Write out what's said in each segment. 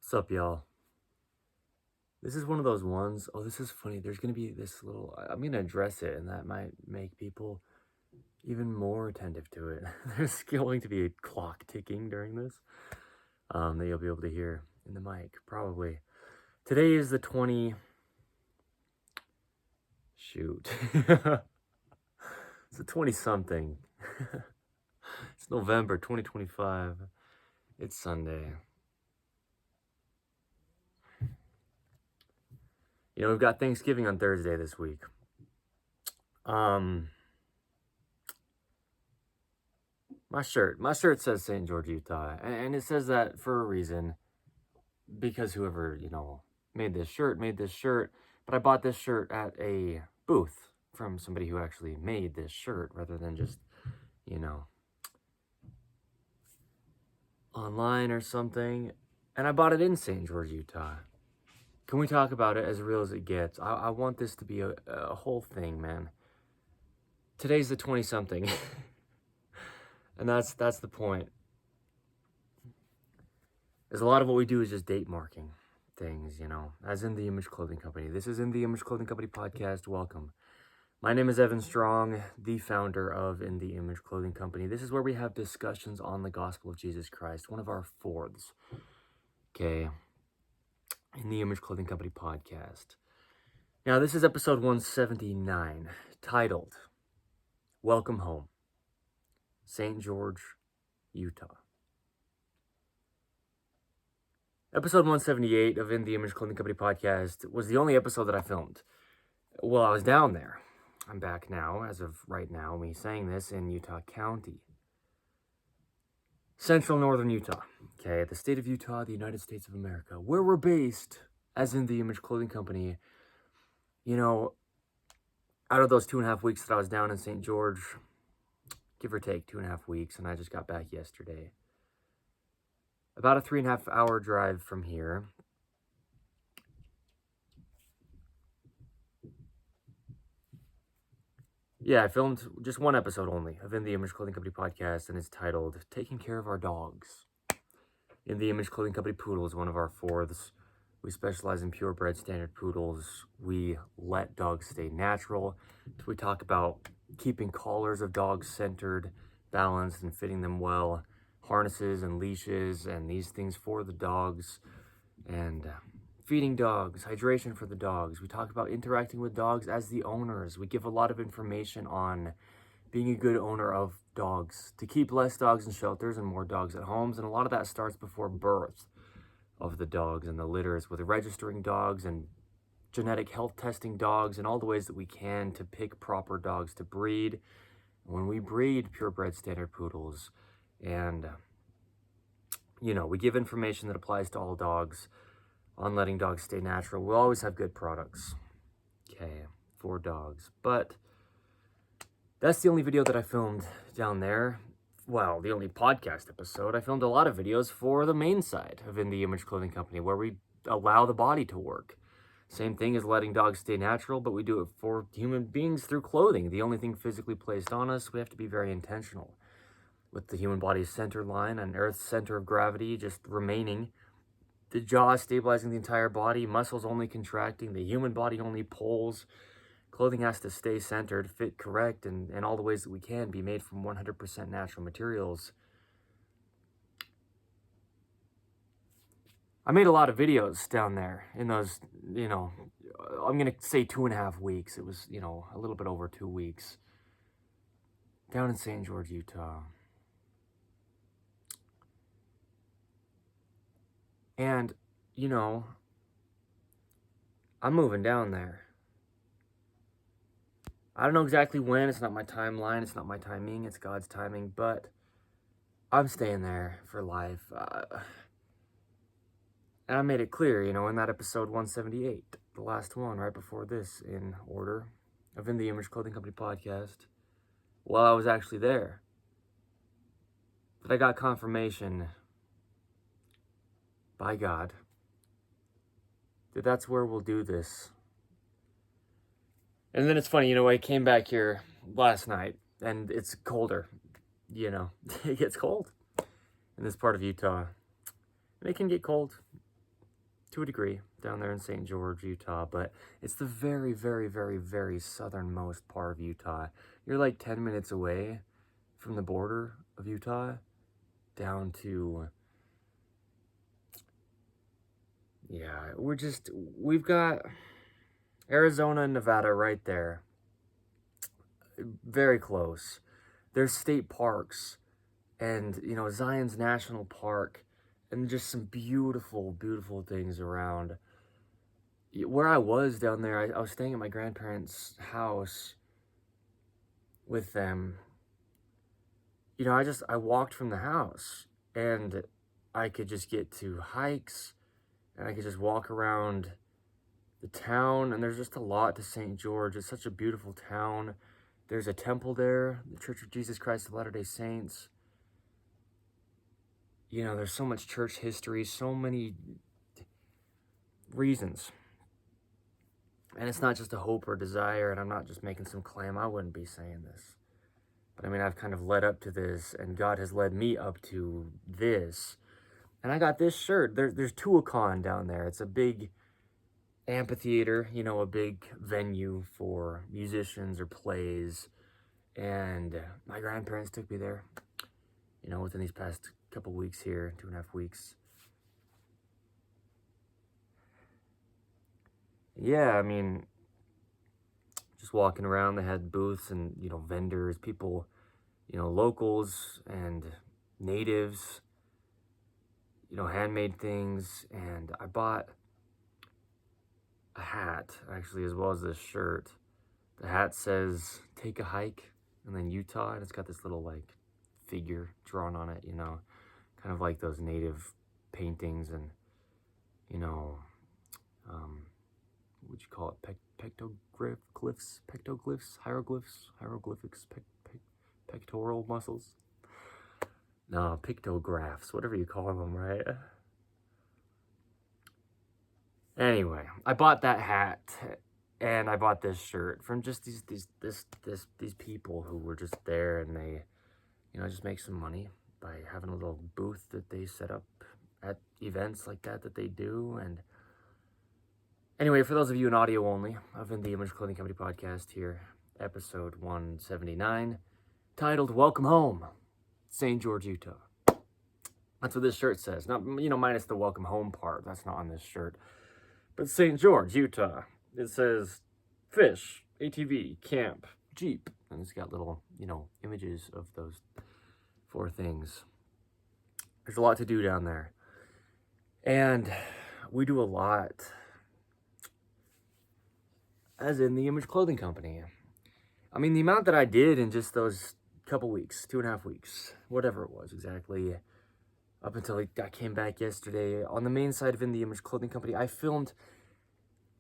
What's up, y'all? This is one of those ones. Oh, this is funny. There's going to be this little. I'm going to address it, and that might make people even more attentive to it. There's going to be a clock ticking during this that you'll be able to hear in the mic, probably. Today is the 20. Shoot. It's the 20 something. It's November 2025. It's Sunday. You know, we've got Thanksgiving on Thursday this week. My shirt says St. George, Utah, and it says that for a reason, because whoever, made this shirt, but I bought this shirt at a booth from somebody who actually made this shirt rather than just, online or something, and I bought it in St. George, Utah. Can we talk about it as real as it gets? I want this to be a whole thing, man. Today's the 20-something. And that's the point. There's a lot of what we do is just date marking things, as in the Image Clothing Company. This is in the Image Clothing Company podcast. Welcome. My name is Evan Strong, the founder of In the Image Clothing Company. This is where we have discussions on the gospel of Jesus Christ, one of our fourths. Okay. In the Image Clothing Company podcast. Now, this is episode 179, titled Welcome Home, St. George, Utah. Episode 178 of In the Image Clothing Company podcast was the only episode that I filmed. Well, I was down there. I'm back now, as of right now, me saying this, in Utah County. Central northern Utah, okay, the state of Utah, the United States of America, where we're based, as in the Image Clothing Company. Out of those 2.5 weeks that I was down in St. George, give or take 2.5 weeks, and I just got back yesterday. About a 3.5 hour drive from here. Yeah, I filmed just one episode only of In the Image Clothing Company podcast, and it's titled Taking Care of Our Dogs. In the Image Clothing Company Poodle is one of our fourths. We specialize in purebred standard poodles. We let dogs stay natural. We talk about keeping collars of dogs centered, balanced, and fitting them well. Harnesses and leashes and these things for the dogs. And feeding dogs, hydration for the dogs. We talk about interacting with dogs as the owners. We give a lot of information on being a good owner of dogs, to keep less dogs in shelters and more dogs at homes. And a lot of that starts before birth of the dogs and the litters, with registering dogs and genetic health testing dogs and all the ways that we can to pick proper dogs to breed. When we breed purebred standard poodles, and we give information that applies to all dogs on letting dogs stay natural. We'll always have good products, okay, for dogs. But that's the only video that I filmed down there. Well, the only podcast episode. I filmed a lot of videos for the main side of In the Image Clothing Company, where we allow the body to work. Same thing as letting dogs stay natural, but we do it for human beings through clothing. The only thing physically placed on us, we have to be very intentional with the human body's center line and Earth's center of gravity just remaining. The jaw stabilizing the entire body, muscles only contracting, the human body only pulls. Clothing has to stay centered, fit correct, and all the ways that we can be made from 100% natural materials. I made a lot of videos down there in those, I'm going to say 2.5 weeks. It was, a little bit over 2 weeks. Down in St. George, Utah. And, I'm moving down there. I don't know exactly when. It's not my timeline. It's not my timing. It's God's timing. But I'm staying there for life. And I made it clear, in that episode 178, the last one right before this in order of In the Image Clothing Company podcast, while I was actually there, that I got confirmation by God that that's where we'll do this. And then it's funny, I came back here last night, and it's colder, It gets cold in this part of Utah. And it can get cold to a degree down there in St. George, Utah, but it's the very, very, very, very southernmost part of Utah. You're like 10 minutes away from the border of Utah down to, yeah, we've got Arizona and Nevada right there. Very close. There's state parks and, Zion's National Park and just some beautiful, beautiful things around. Where I was down there, I was staying at my grandparents' house with them. I walked from the house and I could just get to hikes and I could just walk around the town, and there's just a lot to St. George. It's such a beautiful town. There's a temple there, the Church of Jesus Christ of Latter-day Saints. There's so much church history, so many reasons. And it's not just a hope or desire, and I'm not just making some claim. I wouldn't be saying this. But I've kind of led up to this, and God has led me up to this. And I got this shirt. There's Tuacahn down there. It's a big amphitheater, a big venue for musicians or plays. And my grandparents took me there, within these past couple weeks here, 2.5 weeks. Yeah, just walking around, they had booths and, vendors, people, locals and natives, handmade things. And I bought a hat, actually, as well as this shirt. The hat says, "Take a hike," and then Utah, and it's got this little, figure drawn on it, kind of like those native paintings and, what'd you call it, hieroglyphics, pectoral muscles? No, pictographs, whatever you call them, right? Anyway, I bought that hat, and I bought this shirt from just these people who were just there, and they, just make some money by having a little booth that they set up at events like that they do. And anyway, for those of you in audio only, of In the Image Clothing Company podcast here, episode 179, titled "Welcome Home, St. George, Utah." That's what this shirt says. Not, minus the welcome home part. That's not on this shirt. But St. George, Utah. It says fish, ATV, camp, Jeep. And it's got little, images of those 4 things. There's a lot to do down there. And we do a lot, as in the Image Clothing Company. The amount that I did in just those couple weeks, 2.5 weeks, whatever it was exactly, up until I came back yesterday. On the main side of In the Image Clothing Company, I filmed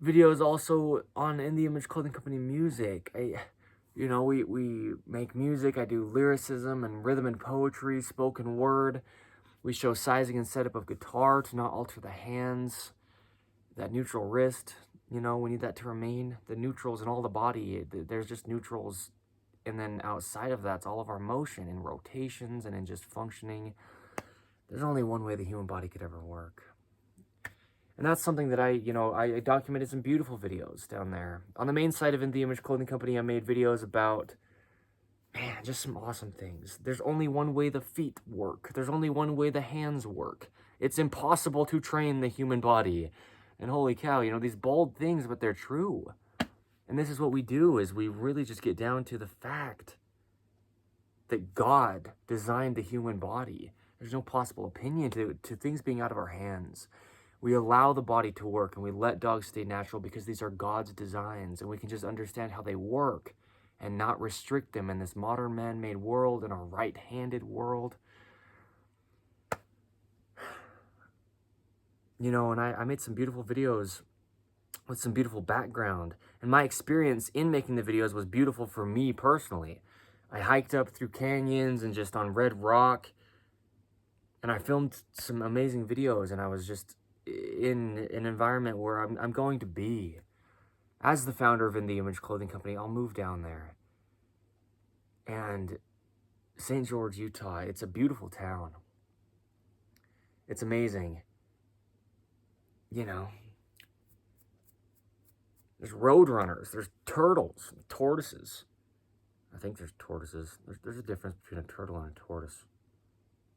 videos also on In the Image Clothing Company music. We make music. I do lyricism and rhythm and poetry, spoken word. We show sizing and setup of guitar to not alter the hands, that neutral wrist. We need that to remain. The neutrals in all the body, there's just neutrals. And then outside of that, it's all of our motion and rotations and in just functioning. There's only one way the human body could ever work. And that's something that I documented some beautiful videos down there. On the main side of In the Image Clothing Company, I made videos about, just some awesome things. There's only one way the feet work. There's only one way the hands work. It's impossible to train the human body. And holy cow, these bold things, but they're true. And this is what we do, is we really just get down to the fact that God designed the human body. There's no possible opinion to things being out of our hands. We allow the body to work, and we let dogs stay natural because these are God's designs, and we can just understand how they work and not restrict them in this modern man-made world, in a right-handed world. And I made some beautiful videos with some beautiful background, and my experience in making the videos was beautiful for me personally. I hiked up through canyons and just on red rock, and I filmed some amazing videos, and I was just in an environment where I'm going to be. As the founder of In the Image Clothing Company, I'll move down there. And St. George, Utah, it's a beautiful town. It's amazing. you know, there's roadrunners, there's turtles, tortoises. I think there's tortoises. There's a difference between a turtle and a tortoise.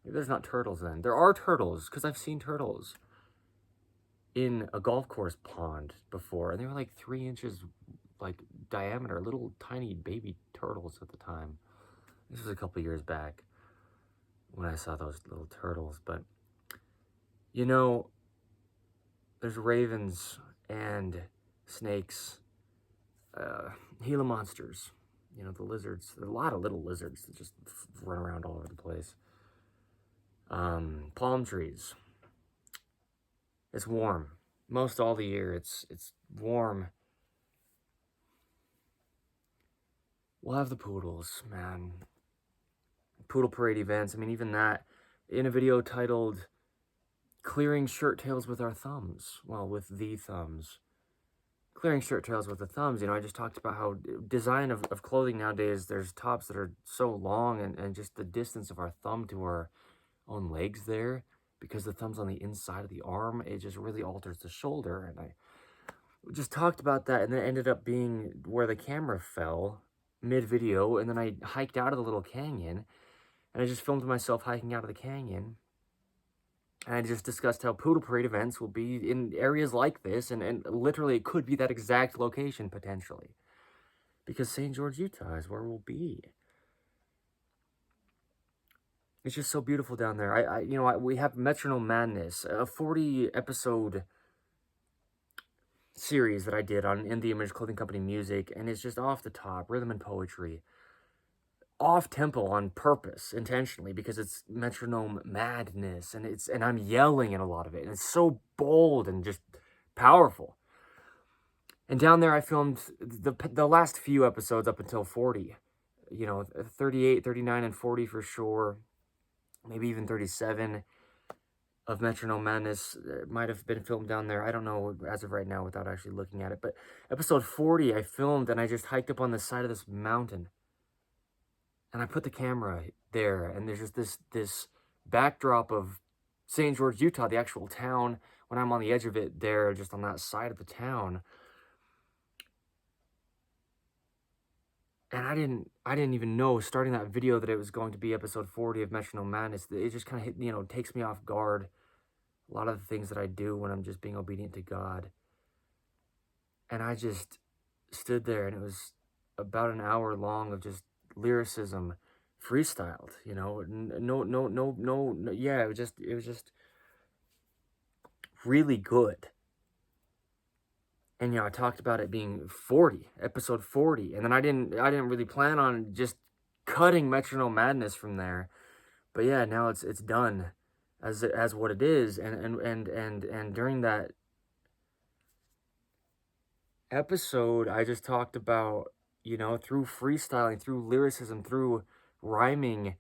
Maybe there's not turtles then. There are turtles, because I've seen turtles in a golf course pond before, and they were like 3 inches like diameter, little tiny baby turtles at the time. This was a couple years back when I saw those little turtles. But you know, there's ravens and snakes, Gila monsters, you know, the lizards. There's a lot of little lizards that just run around all over the place. Palm trees. It's warm. Most all the year, it's warm. We'll have the poodles, man. Poodle parade events. I mean, even that, in a video titled Clearing Shirt Tails with Our Thumbs. Well, with the thumbs. Clearing shirt tails with the thumbs. You know, I just talked about how design of clothing nowadays, there's tops that are so long, and just the distance of our thumb to our own legs there, because the thumb's on the inside of the arm, it just really alters the shoulder. And I just talked about that, and then it ended up being where the camera fell mid-video, and then I hiked out of the little canyon, and I just filmed myself hiking out of the canyon. And I just discussed how poodle parade events will be in areas like this, and literally it could be that exact location potentially, because St. George, Utah is where we'll be. It's just so beautiful down there. We have Metronome Madness, a 40 episode series that I did on In the Image Clothing Company music, and it's just off the top, rhythm and poetry. Off tempo on purpose, intentionally, because it's metronome madness, and I'm yelling in a lot of it, and it's so bold and just powerful. And down there I filmed the last few episodes up until 40, 38, 39, and 40 for sure, maybe even 37 of Metronome Madness might have been filmed down there. I don't know as of right now without actually looking at it, but episode 40 I filmed, and I just hiked up on the side of this mountain. And I put the camera there, and there's just this backdrop of St. George, Utah, the actual town, when I'm on the edge of it there, just on that side of the town. And I didn't even know, starting that video, that it was going to be episode 40 of Metronome Madness. It just kind of hit, takes me off guard. A lot of the things that I do when I'm just being obedient to God. And I just stood there, and it was about an hour long of just lyricism, freestyled, no, yeah, it was just really good. And I talked about it being 40, episode 40, and then I didn't really plan on just cutting Metronome Madness from there, but yeah, now it's done as what it is. And during that episode, I just talked about, through freestyling, through lyricism, through rhyming,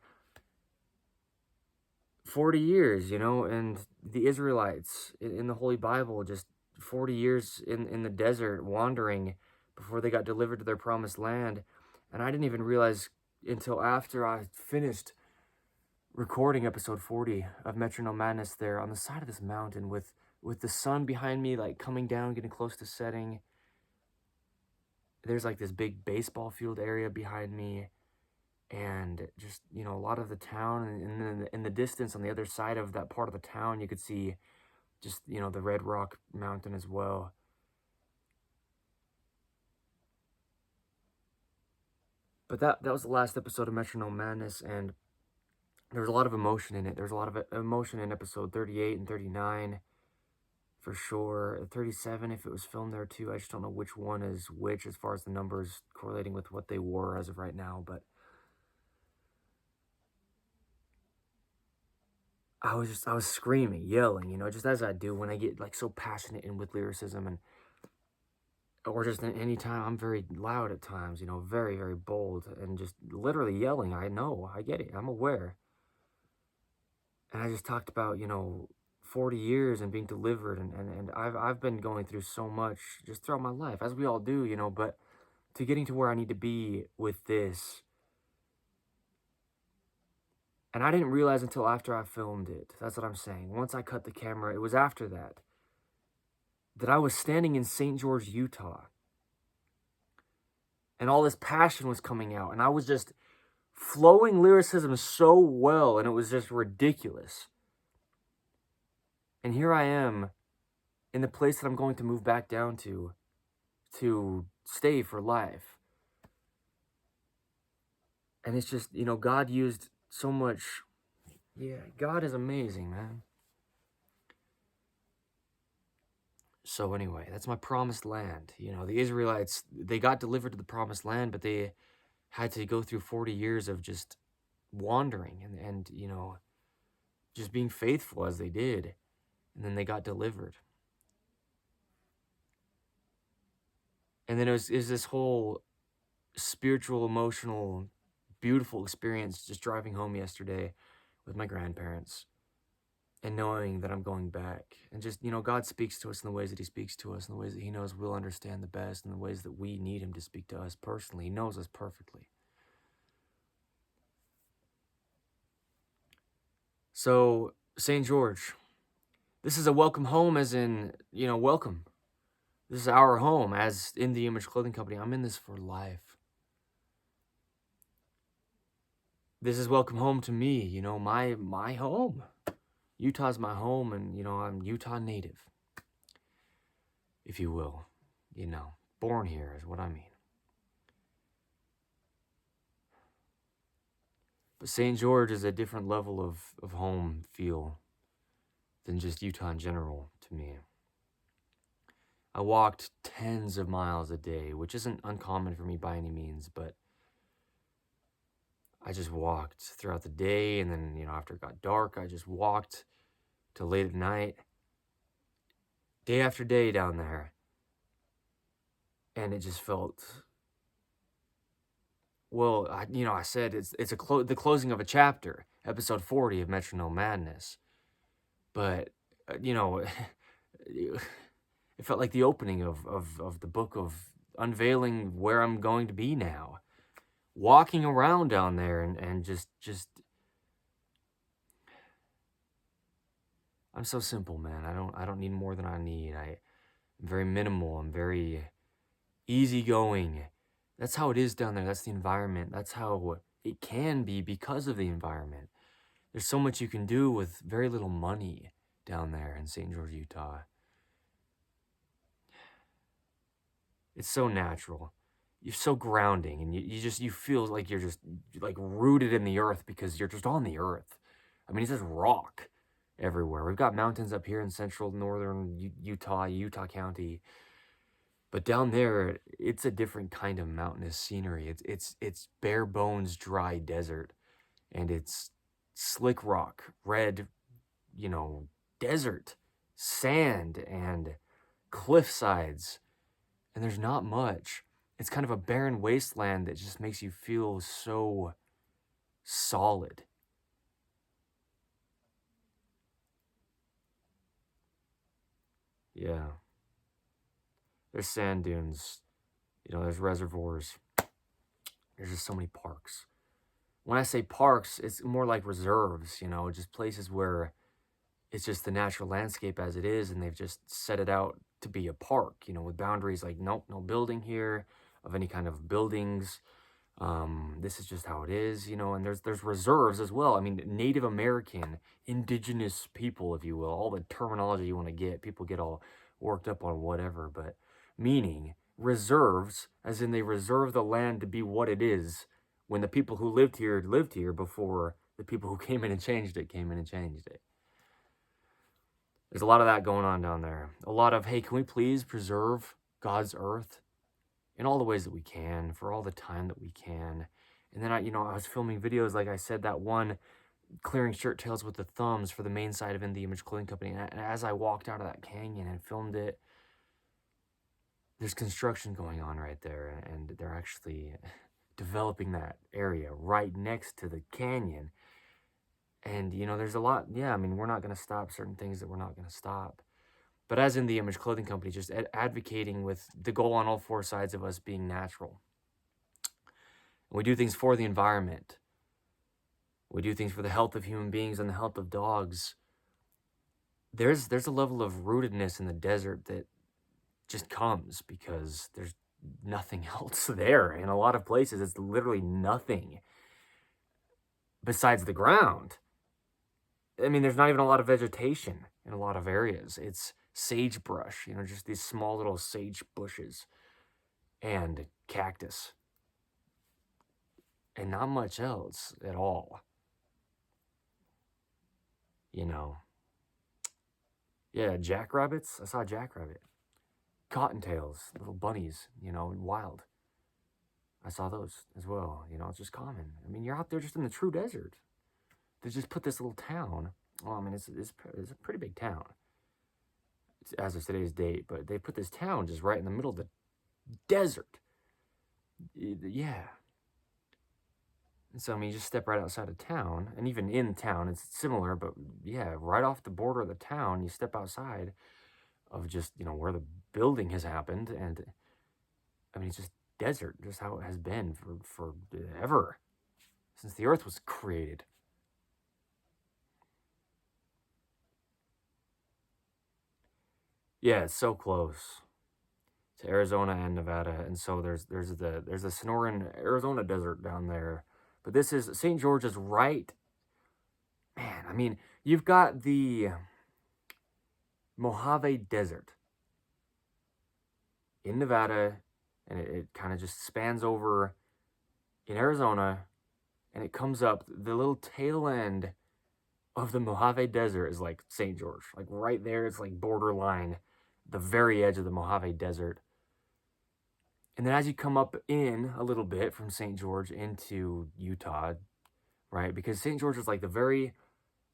40 years, and the Israelites in the Holy Bible, just 40 years in the desert wandering before they got delivered to their promised land. And I didn't even realize until after I finished recording episode 40 of Metronome Madness there on the side of this mountain with the sun behind me, like coming down, getting close to setting. There's like this big baseball field area behind me, and just, a lot of the town, and then in the distance on the other side of that part of the town, you could see just, the Red Rock Mountain as well. But that was the last episode of Metronome Madness, and there was a lot of emotion in it. There's a lot of emotion in episode 38 and 39, for sure. 37, if it was filmed there too. I just don't know which one is which as far as the numbers correlating with what they were as of right now, but I was screaming, yelling, just as I do when I get like so passionate and with lyricism, or just any time. I'm very loud at times, very, very bold, and just literally yelling. I know, I get it, I'm aware. And I just talked about, 40 years and being delivered, and I've been going through so much just throughout my life, as we all do, but to getting to where I need to be with this. And I didn't realize until after I filmed it. That's what I'm saying. Once I cut the camera, it was after that. that I was standing in St. George, Utah, and all this passion was coming out, and I was just flowing lyricism so well, and it was just ridiculous. And here I am in the place that I'm going to move back down to stay for life. And it's just, God used so much. Yeah, God is amazing, man. So anyway, that's my promised land. The Israelites, they got delivered to the promised land, but they had to go through 40 years of just wandering and just being faithful as they did. And then they got delivered. And then it was this whole spiritual, emotional, beautiful experience just driving home yesterday with my grandparents and knowing that I'm going back. And just, God speaks to us in the ways that he speaks to us, in the ways that he knows we'll understand the best, in the ways that we need him to speak to us personally. He knows us perfectly. So, St. George, this is a welcome home, as in, welcome. This is our home as In The Image Clothing Company. I'm in this for life. This is welcome home to me, my home. Utah's my home, and, I'm Utah native, if you will. Born here is what I mean. But St. George is a different level of home feel than just Utah in general to me. I walked tens of miles a day, which isn't uncommon for me by any means, but I just walked throughout the day, and then, after it got dark, I just walked till late at night, day after day down there. And it just felt, well, I said it's the closing of a chapter, episode 40 of Metronome Madness. But, it felt like the opening of the book of unveiling where I'm going to be now. Walking around down there and just I'm so simple, man. I don't need more than I need. I'm very minimal. I'm very easygoing. That's how it is down there. That's the environment. That's how it can be because of the environment. There's so much you can do with very little money down there in St. George, Utah. It's so natural. You're so grounding, and you feel like you're just like rooted in the earth because you're just on the earth. I mean, it's just rock everywhere. We've got mountains up here in central northern Utah County. But down there, it's a different kind of mountainous scenery. It's bare bones, dry desert, and it's slick rock, red, desert, sand, and cliff sides, and there's not much. It's kind of a barren wasteland that just makes you feel so solid. Yeah. There's sand dunes, there's reservoirs. There's just so many parks. When I say parks, it's more like reserves, just places where it's just the natural landscape as it is, and they've just set it out to be a park, with boundaries like, nope, no building here of any kind of buildings. This is just how it is, and there's reserves as well. I mean, Native American, indigenous people, if you will, all the terminology you want to get, people get all worked up on whatever, but meaning reserves, as in they reserve the land to be what it is when the people who lived here before the people who came in and changed it came in and changed it. There's a lot of that going on down there. A lot of, hey, can we please preserve God's earth in all the ways that we can, for all the time that we can. And then I was filming videos, like I said, that one clearing shirt tails with the thumbs for the main side of In The Image Clothing Company. And as I walked out of that canyon and filmed it, there's construction going on right there, and they're actually developing that area right next to the canyon. And, there's a lot, I mean, we're not going to stop certain things that we're not going to stop. But as In The Image Clothing Company, just advocating with the goal on all four sides of us being natural. We do things for the environment. We do things for the health of human beings and the health of dogs. There's a level of rootedness in the desert that just comes because there's nothing else there. In a lot of places, it's literally nothing besides the ground. I mean, there's not even a lot of vegetation in a lot of areas. It's sagebrush, just these small little sage bushes and cactus and not much else at all. Yeah, jackrabbits. I saw a jackrabbit. Cottontails, little bunnies, wild. I saw those as well. It's just common. I mean, you're out there just in the true desert. They just put this little town. Well, I mean, it's a pretty big town as of today's date, but they put this town just right in the middle of the desert. Yeah. And so, I mean, you just step right outside of town, and even in town, it's similar, but yeah, right off the border of the town, you step outside of just, where the building has happened, and I mean, it's just desert, just how it has been for ever, since the earth was created. Yeah, it's so close to Arizona and Nevada, and so there's the Sonoran Arizona desert down there, but this is St. George is right. Man, I mean, you've got the Mojave Desert in Nevada, and it kind of just spans over in Arizona, and it comes up the little tail end of the Mojave Desert is like St. George, like right there. It's like borderline, the very edge of the Mojave Desert. And then as you come up in a little bit from St. George into Utah, right? Because St. George is like the very,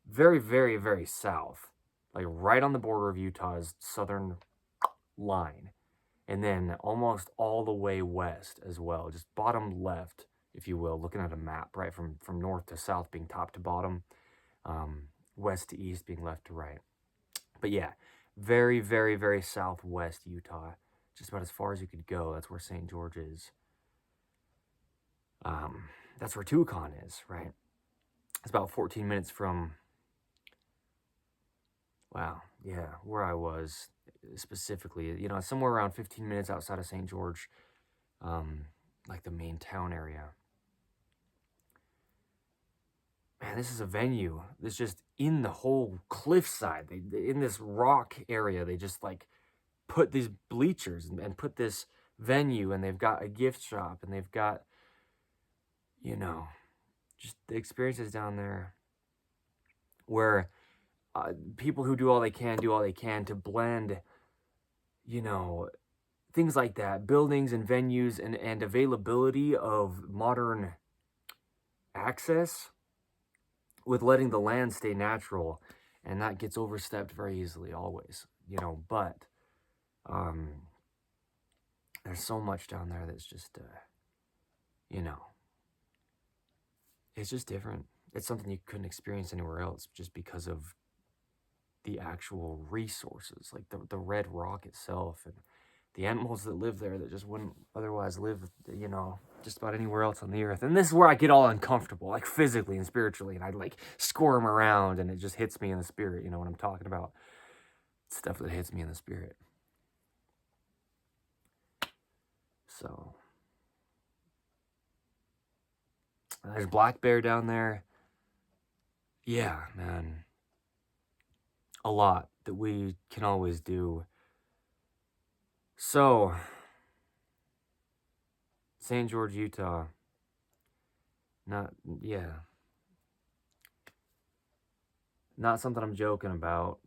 very, very, very south, like right on the border of Utah's southern line. And then almost all the way west as well, just bottom left, if you will, looking at a map, right? From north to south being top to bottom, west to east being left to right. But yeah, very, very, very southwest Utah, just about as far as you could go. That's where St. George is. That's where Tucson is, right? It's about 14 minutes from, wow, yeah, where I was specifically, somewhere around 15 minutes outside of St. George, like the main town area. Man, this is a venue that's just in the whole cliffside. In this rock area, they just like put these bleachers and put this venue, and they've got a gift shop, and they've got, just the experiences down there where people who do all they can to blend, things like that, buildings and venues and availability of modern access with letting the land stay natural, and that gets overstepped very easily always, but there's so much down there that's just it's just different. It's something you couldn't experience anywhere else just because of the actual resources, like the red rock itself and the animals that live there that just wouldn't otherwise live, just about anywhere else on the earth. And this is where I get all uncomfortable, like physically and spiritually, and I like squirm around, and it just hits me in the spirit, when I'm talking about stuff that hits me in the spirit. So there's black bear down there. Yeah, man. A lot that we can always do. So, St. George, Utah. Not something I'm joking about.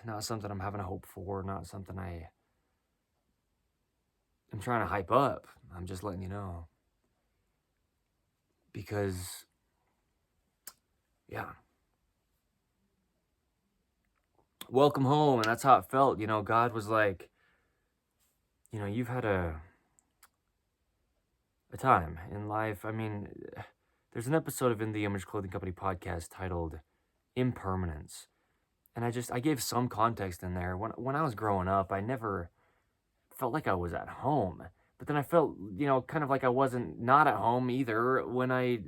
Not something I'm having a hope for. Not something I'm trying to hype up. I'm just letting you know. Because, yeah. Welcome home, and that's how it felt. God was like, you've had a time in life. I mean, there's an episode of In the Image Clothing Company podcast titled Impermanence. And I gave some context in there. When I was growing up, I never felt like I was at home. But then I felt, kind of like I wasn't not at home either when I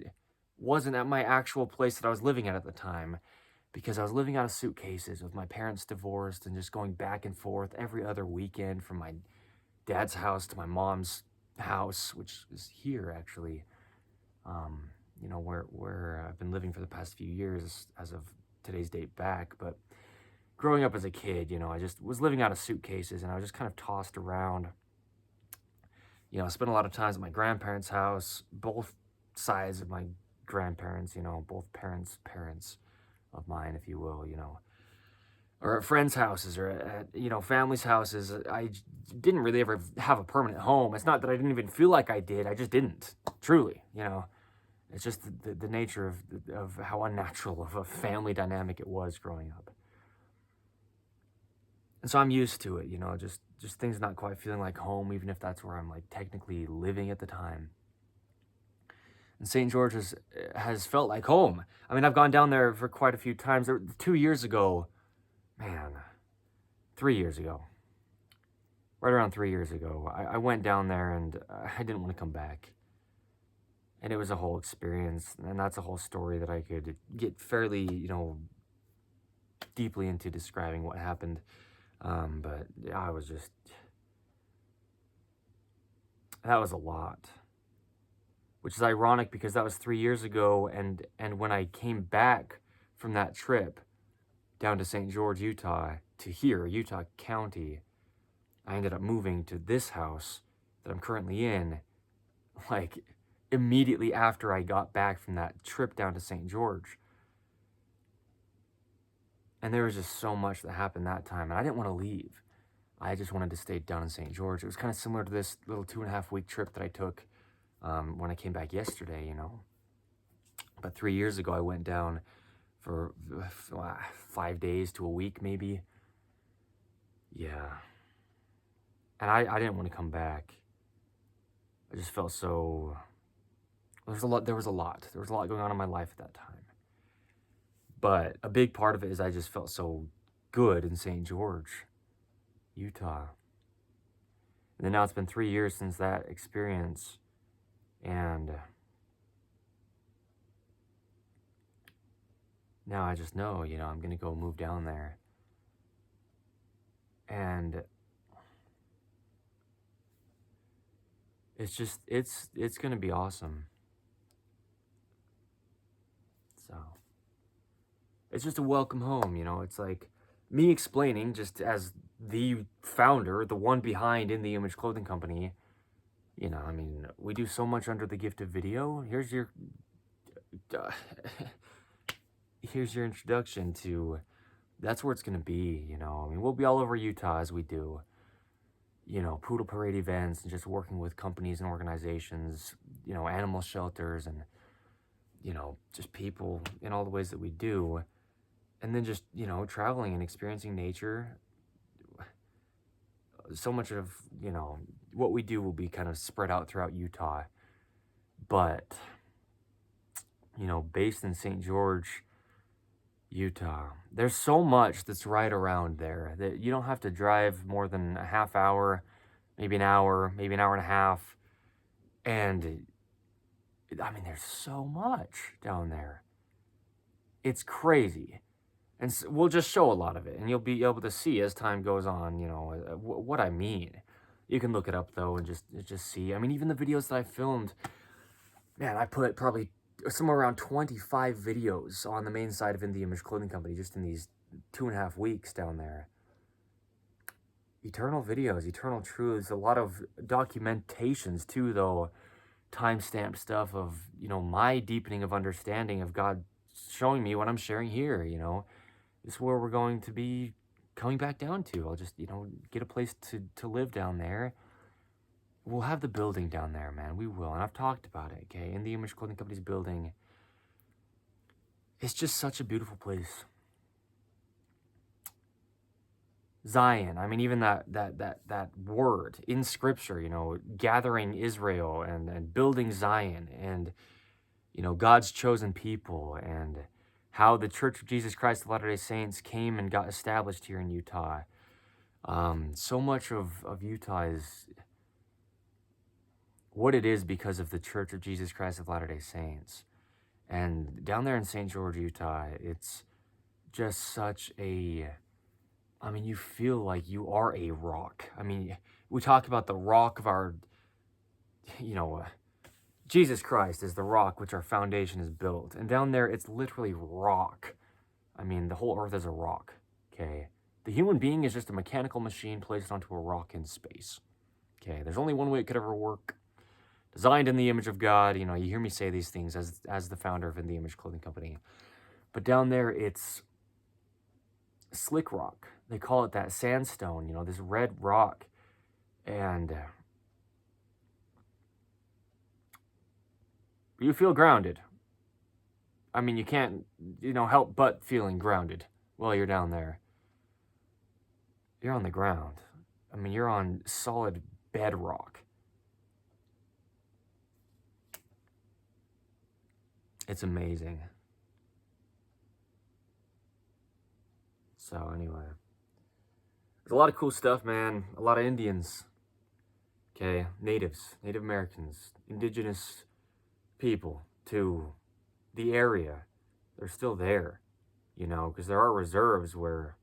wasn't at my actual place that I was living at the time. Because I was living out of suitcases with my parents divorced and just going back and forth every other weekend from my dad's house to my mom's house, which is here actually, you know, where I've been living for the past few years as of today's date back. But growing up as a kid, you know, I just was living out of suitcases, and I was just kind of tossed around. You know, I spent a lot of times at my grandparents' house, both sides of my grandparents, you know, both parents of mine, if you will, you know, or at friends' houses, or at, you know, families' houses. Didn't really ever have a permanent home. It's not that I didn't even feel like I did. I just didn't, truly, you know. It's just the nature of how unnatural of a family dynamic it was growing up. And so I'm used to it, you know, just things not quite feeling like home, even if that's where I'm like technically living at the time. And St. George has felt like home. I mean, I've gone down there for quite a few times. 2 years ago, man, 3 years ago, right around 3 years ago, I went down there, and I didn't want to come back. And it was a whole experience, and that's a whole story that I could get fairly, you know, deeply into describing what happened. But I was just, that was a lot. Which is ironic because that was 3 years ago, and when I came back from that trip down to St. George, Utah, to here, Utah County, I ended up moving to this house that I'm currently in, like, immediately after I got back from that trip down to St. George. And there was just so much that happened that time, and I didn't want to leave. I just wanted to stay down in St. George. It was kind of similar to this little 2.5-week trip that I took when I came back yesterday, you know. But 3 years ago, I went down for 5 days to a week, maybe. Yeah. And I didn't want to come back. I just felt so... There was a lot going on in my life at that time. But a big part of it is I just felt so good in St. George, Utah. And then now it's been 3 years since that experience. And now I just know, you know, I'm going to go move down there. And it's just, it's going to be awesome. So it's just a welcome home, you know. It's like me explaining, just as the founder, the one behind In the Image Clothing Company. You know, I mean, we do so much under the gift of video. Here's your introduction to, that's where it's going to be, you know. I mean, we'll be all over Utah as we do, you know, poodle parade events, and just working with companies and organizations, you know, animal shelters, and, you know, just people in all the ways that we do. And then just, you know, traveling and experiencing nature. So much of, you know, what we do will be kind of spread out throughout Utah. But, you know, based in St. George, Utah, there's so much that's right around there that you don't have to drive more than a half hour, maybe an hour and a half. And, I mean, there's so much down there. It's crazy. And so we'll just show a lot of it, and you'll be able to see as time goes on, you know, what I mean. You can look it up, though, and just see. I mean, even the videos that I filmed, man, I put probably somewhere around 25 videos on the main side of In the Image Clothing Company just in these 2.5 weeks down there. Eternal videos, eternal truths, a lot of documentations, too, though, timestamp stuff of, you know, my deepening of understanding of God showing me what I'm sharing here, you know. This is where we're going to be coming back down to. I'll just, you know, get a place to live down there. We'll have the building down there, man. We will. And I've talked about it, okay? In the Image Clothing Company's building. It's just such a beautiful place. Zion. I mean, even that word in Scripture, you know, gathering Israel and building Zion, and, you know, God's chosen people, and how the Church of Jesus Christ of Latter-day Saints came and got established here in Utah. So much of Utah is what it is because of the Church of Jesus Christ of Latter-day Saints. And down there in St. George, Utah, it's just such a I mean, you feel like you are a rock. I mean, we talk about the rock of our, Jesus Christ is the rock which our foundation is built. And down there, it's literally rock. I mean, the whole earth is a rock, okay? The human being is just a mechanical machine placed onto a rock in space, okay? There's only one way it could ever work. Designed in the image of God. You hear me say these things as the founder of In The Image Clothing Company. But down there, it's slick rock. They call it that sandstone, this red rock. And you feel grounded. I mean, you can't, help but feeling grounded while you're down there. You're on the ground. I mean, you're on solid bedrock. It's amazing. So anyway, there's a lot of cool stuff, man. A lot of Indians, okay, natives, Native Americans, indigenous people to the area. They're still there, because there are reserves where,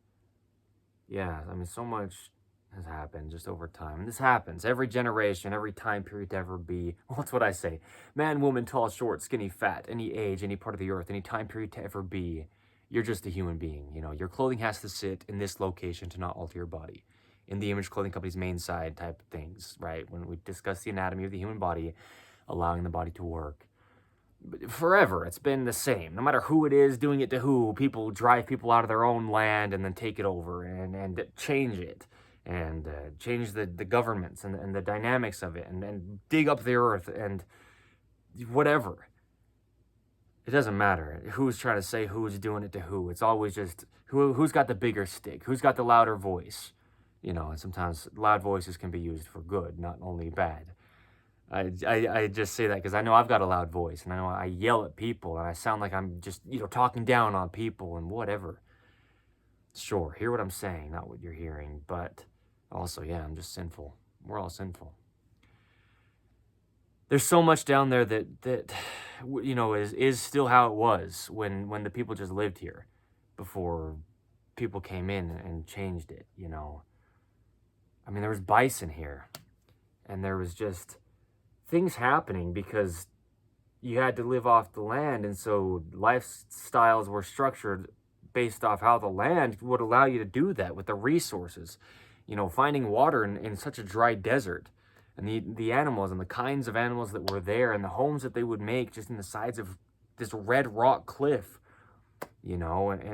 so much has happened just over time. And this happens every generation, every time period to ever be. Well, that's what I say. Man, woman, tall, short, skinny, fat, any age, any part of the earth, any time period to ever be. You're just a human being. Your clothing has to sit in this location to not alter your body. In the Image Clothing Company's main side type things, right? When we discuss the anatomy of the human body, allowing the body to work. Forever, it's been the same. No matter who it is doing it to who, people drive people out of their own land and then take it over and change it. And change the governments and the dynamics of it and dig up the earth and whatever. It doesn't matter who's trying to say who's doing it to who. It's always just who's got the bigger stick, who's got the louder voice. And sometimes loud voices can be used for good, not only bad. I just say that because I know I've got a loud voice, and I know I yell at people, and I sound like I'm just, talking down on people and whatever. Sure, hear what I'm saying, not what you're hearing, but also, I'm just sinful. We're all sinful. There's so much down there that is still how it was when the people just lived here before people came in and changed it, I mean, there was bison here, and there was just things happening because you had to live off the land, and so lifestyles were structured based off how the land would allow you to do that with the resources. Finding water in such a dry desert, and the animals and the kinds of animals that were there, and the homes that they would make just in the sides of this red rock cliff, and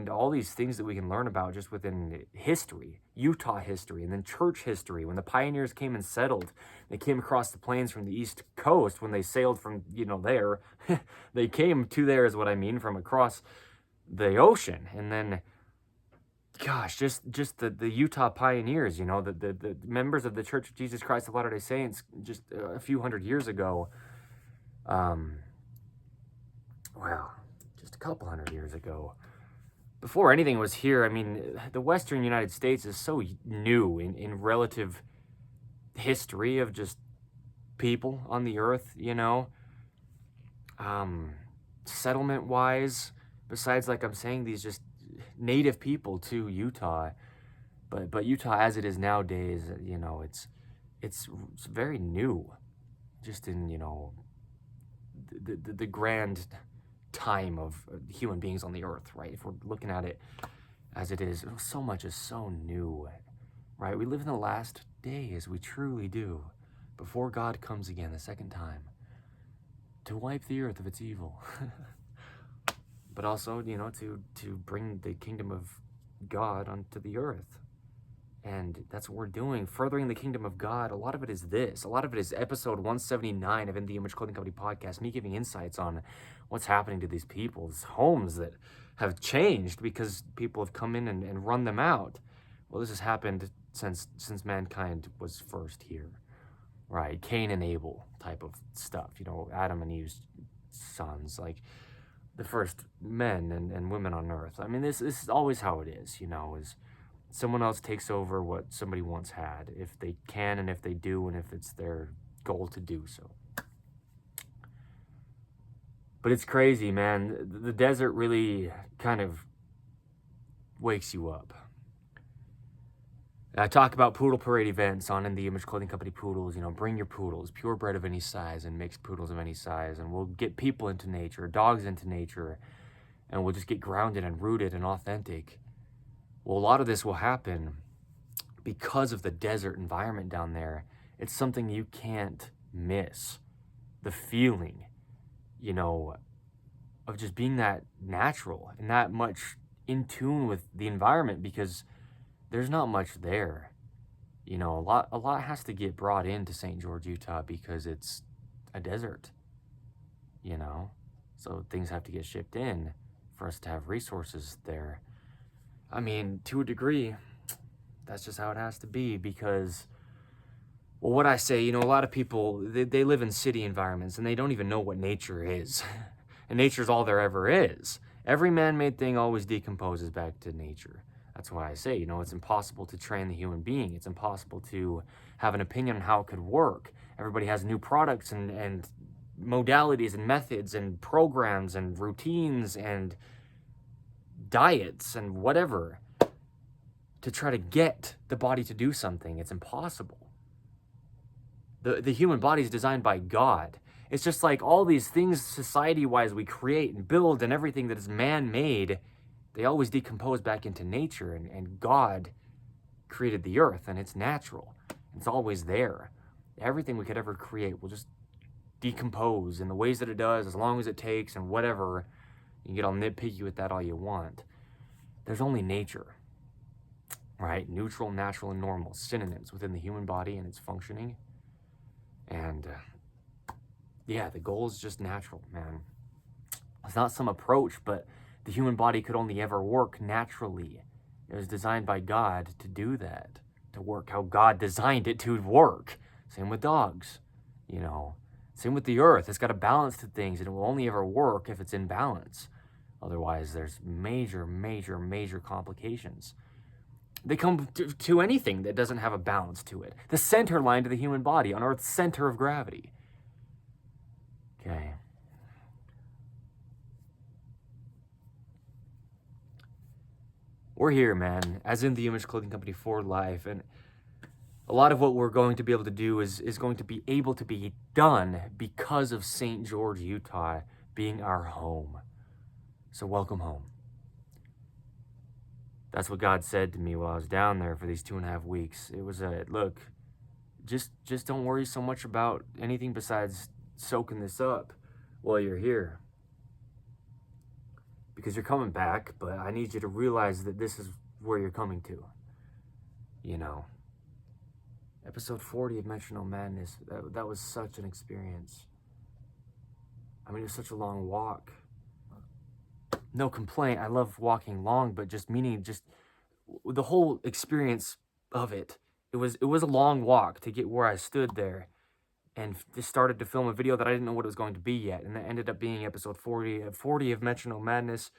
all these things that we can learn about just within history, Utah history, and then church history. When the pioneers came and settled, they came across the plains from the East Coast. When they sailed from, there, they came to there is what I mean, from across the ocean. And then, gosh, just the Utah pioneers, the members of the Church of Jesus Christ of Latter-day Saints just a few hundred years ago, just a couple hundred years ago, before anything was here. I mean, the Western United States is so new in relative history of just people on the earth, settlement-wise, besides, like I'm saying, these just native people to Utah, but Utah as it is nowadays, it's very new, just in the grand time of human beings on the earth, right? If we're looking at it as it is, so much is so new, right? We live in the last days, we truly do, before God comes again the second time to wipe the earth of its evil. But also, to bring the kingdom of God onto the earth. And that's what we're doing, furthering the kingdom of God. A lot of it is this. A lot of it is episode 179 of In The Image Clothing Company Podcast, me giving insights on what's happening to these people's homes that have changed because people have come in and run them out. Well, this has happened since mankind was first here, right? Cain and Abel type of stuff, Adam and Eve's sons, like the first men and women on earth. I mean, this is always how it is, is someone else takes over what somebody once had, if they can and if they do and if it's their goal to do so. But it's crazy, man. The desert really kind of wakes you up. I talk about poodle parade events on In the Image Clothing Company Poodles. Bring your poodles, purebred of any size and mixed poodles of any size. And we'll get people into nature, dogs into nature, and we'll just get grounded and rooted and authentic. Well, a lot of this will happen because of the desert environment down there. It's something you can't miss. The feeling, of just being that natural and that much in tune with the environment, because there's not much there. A lot has to get brought into St. George, Utah, because it's a desert, so things have to get shipped in for us to have resources there. I mean, to a degree, that's just how it has to be, because, well, what I say, a lot of people, they live in city environments and they don't even know what nature is. And nature's all there ever is. Every man-made thing always decomposes back to nature. That's why I say, it's impossible to train the human being. It's impossible to have an opinion on how it could work. Everybody has new products and modalities and methods and programs and routines and diets and whatever to try to get the body to do something. It's impossible. The human body is designed by God. It's just like all these things society-wise we create and build, and everything that is man-made, they always decompose back into nature, and God created the earth, and it's natural. It's always there. Everything we could ever create will just decompose in the ways that it does, as long as it takes, and whatever. You can get all nitpicky with that all you want. There's only nature, right? Neutral, natural, and normal, synonyms within the human body and its functioning. And yeah, the goal is just natural, man. It's not some approach, but the human body could only ever work naturally. It was designed by God to do that, to work how God designed it to work. Same with dogs, Same with the earth. It's got a balance to things, and it will only ever work if it's in balance. Otherwise, there's major, major, major complications. They come to anything that doesn't have a balance to it. The center line to the human body on Earth's center of gravity. Okay. We're here, man, as in the Image Clothing Company for life, and a lot of what we're going to be able to do is going to be able to be done because of St. George, Utah being our home. So welcome home. That's what God said to me while I was down there for these 2.5 weeks. It was look, just don't worry so much about anything besides soaking this up while you're here. Because you're coming back, but I need you to realize that this is where you're coming to. Episode 40 of Metronome Madness, that was such an experience. I mean, it was such a long walk. No complaint, I love walking long, but just the whole experience of it. It was a long walk to get where I stood there and just started to film a video that I didn't know what it was going to be yet. And that ended up being episode 40 of Metronome Madness.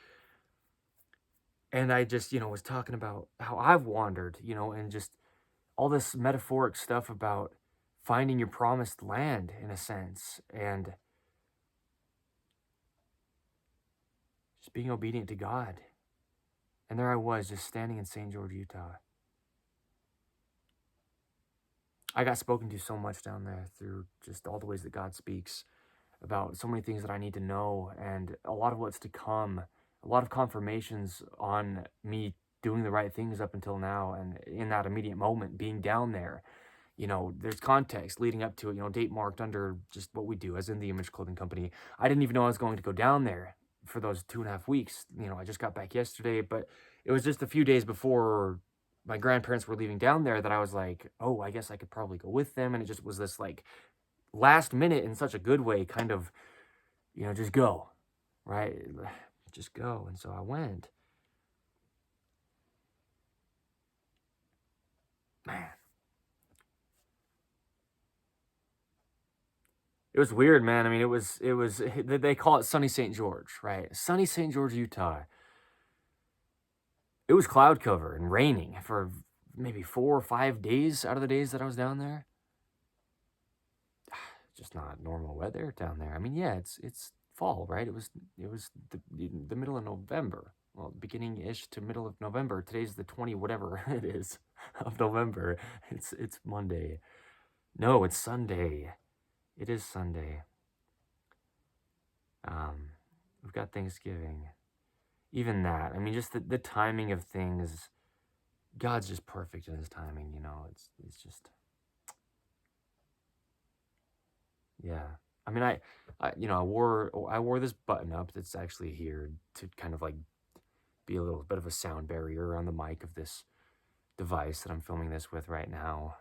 And I just, was talking about how I've wandered, and just all this metaphoric stuff about finding your promised land, in a sense, and just being obedient to God. And there I was, just standing in St. George, Utah. I got spoken to so much down there through just all the ways that God speaks about so many things that I need to know, and a lot of what's to come, a lot of confirmations on me doing the right things up until now, and in that immediate moment being down there. There's context leading up to it, date marked under just what we do as in the Image Clothing Company. I didn't even know I was going to go down there for those 2.5 weeks. I just got back yesterday, but it was just a few days before my grandparents were leaving down there that I was like, oh, I guess I could probably go with them. And it just was this like last minute, in such a good way, kind of, just go, right? Just go. And so I went. Man. It was weird, man. I mean, it was, they call it Sunny St. George, right? Sunny St. George, Utah. It was cloud cover and raining for maybe 4 or 5 days out of the days that I was down there. Just not normal weather down there. I mean, yeah, it's fall, right? It was the middle of November. Well, beginning-ish to middle of November. Today's the 20 whatever it is. of November. It's Monday. No, it's Sunday. It is Sunday. We've got Thanksgiving. Even that, I mean, just the timing of things. God's just perfect in his timing, you know. It's just, yeah. I mean, I wore this button up that's actually here to kind of like be a little bit of a sound barrier on the mic of this device that I'm filming this with right now.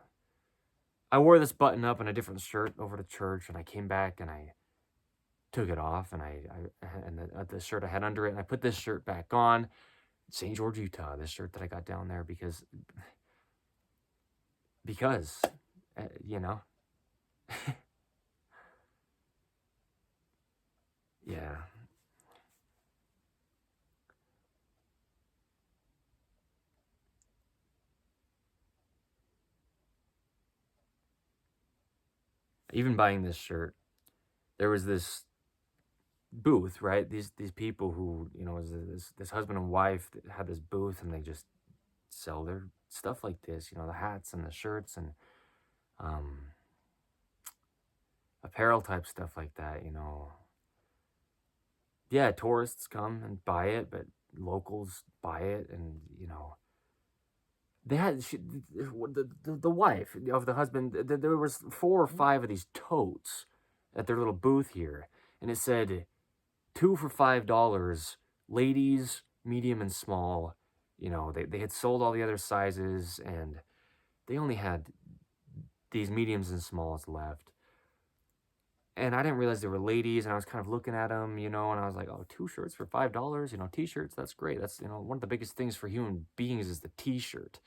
I wore this button up in a different shirt over to church, and I came back and I took it off, and the shirt I had under it, and I put this shirt back on. St. George, Utah, this shirt that I got down there because you know, yeah. Even buying this shirt, there was this booth, right? These people who, you know, was this husband and wife that had this booth, and they just sell their stuff like this, you know, the hats and the shirts and um apparel type stuff like that, you know. Yeah, tourists come and buy it, but locals buy it, and you know, they had the wife of the husband. There was 4 or 5 of these totes at their little booth here, and it said 2 for $5, ladies, medium and small. You know, they had sold all the other sizes, and they only had these mediums and smalls left. And I didn't realize they were ladies, and I was kind of looking at them, you know, and I was like, oh, 2 shirts for $5, you know, t-shirts, that's great. That's, you know, one of the biggest things for human beings is the t-shirt.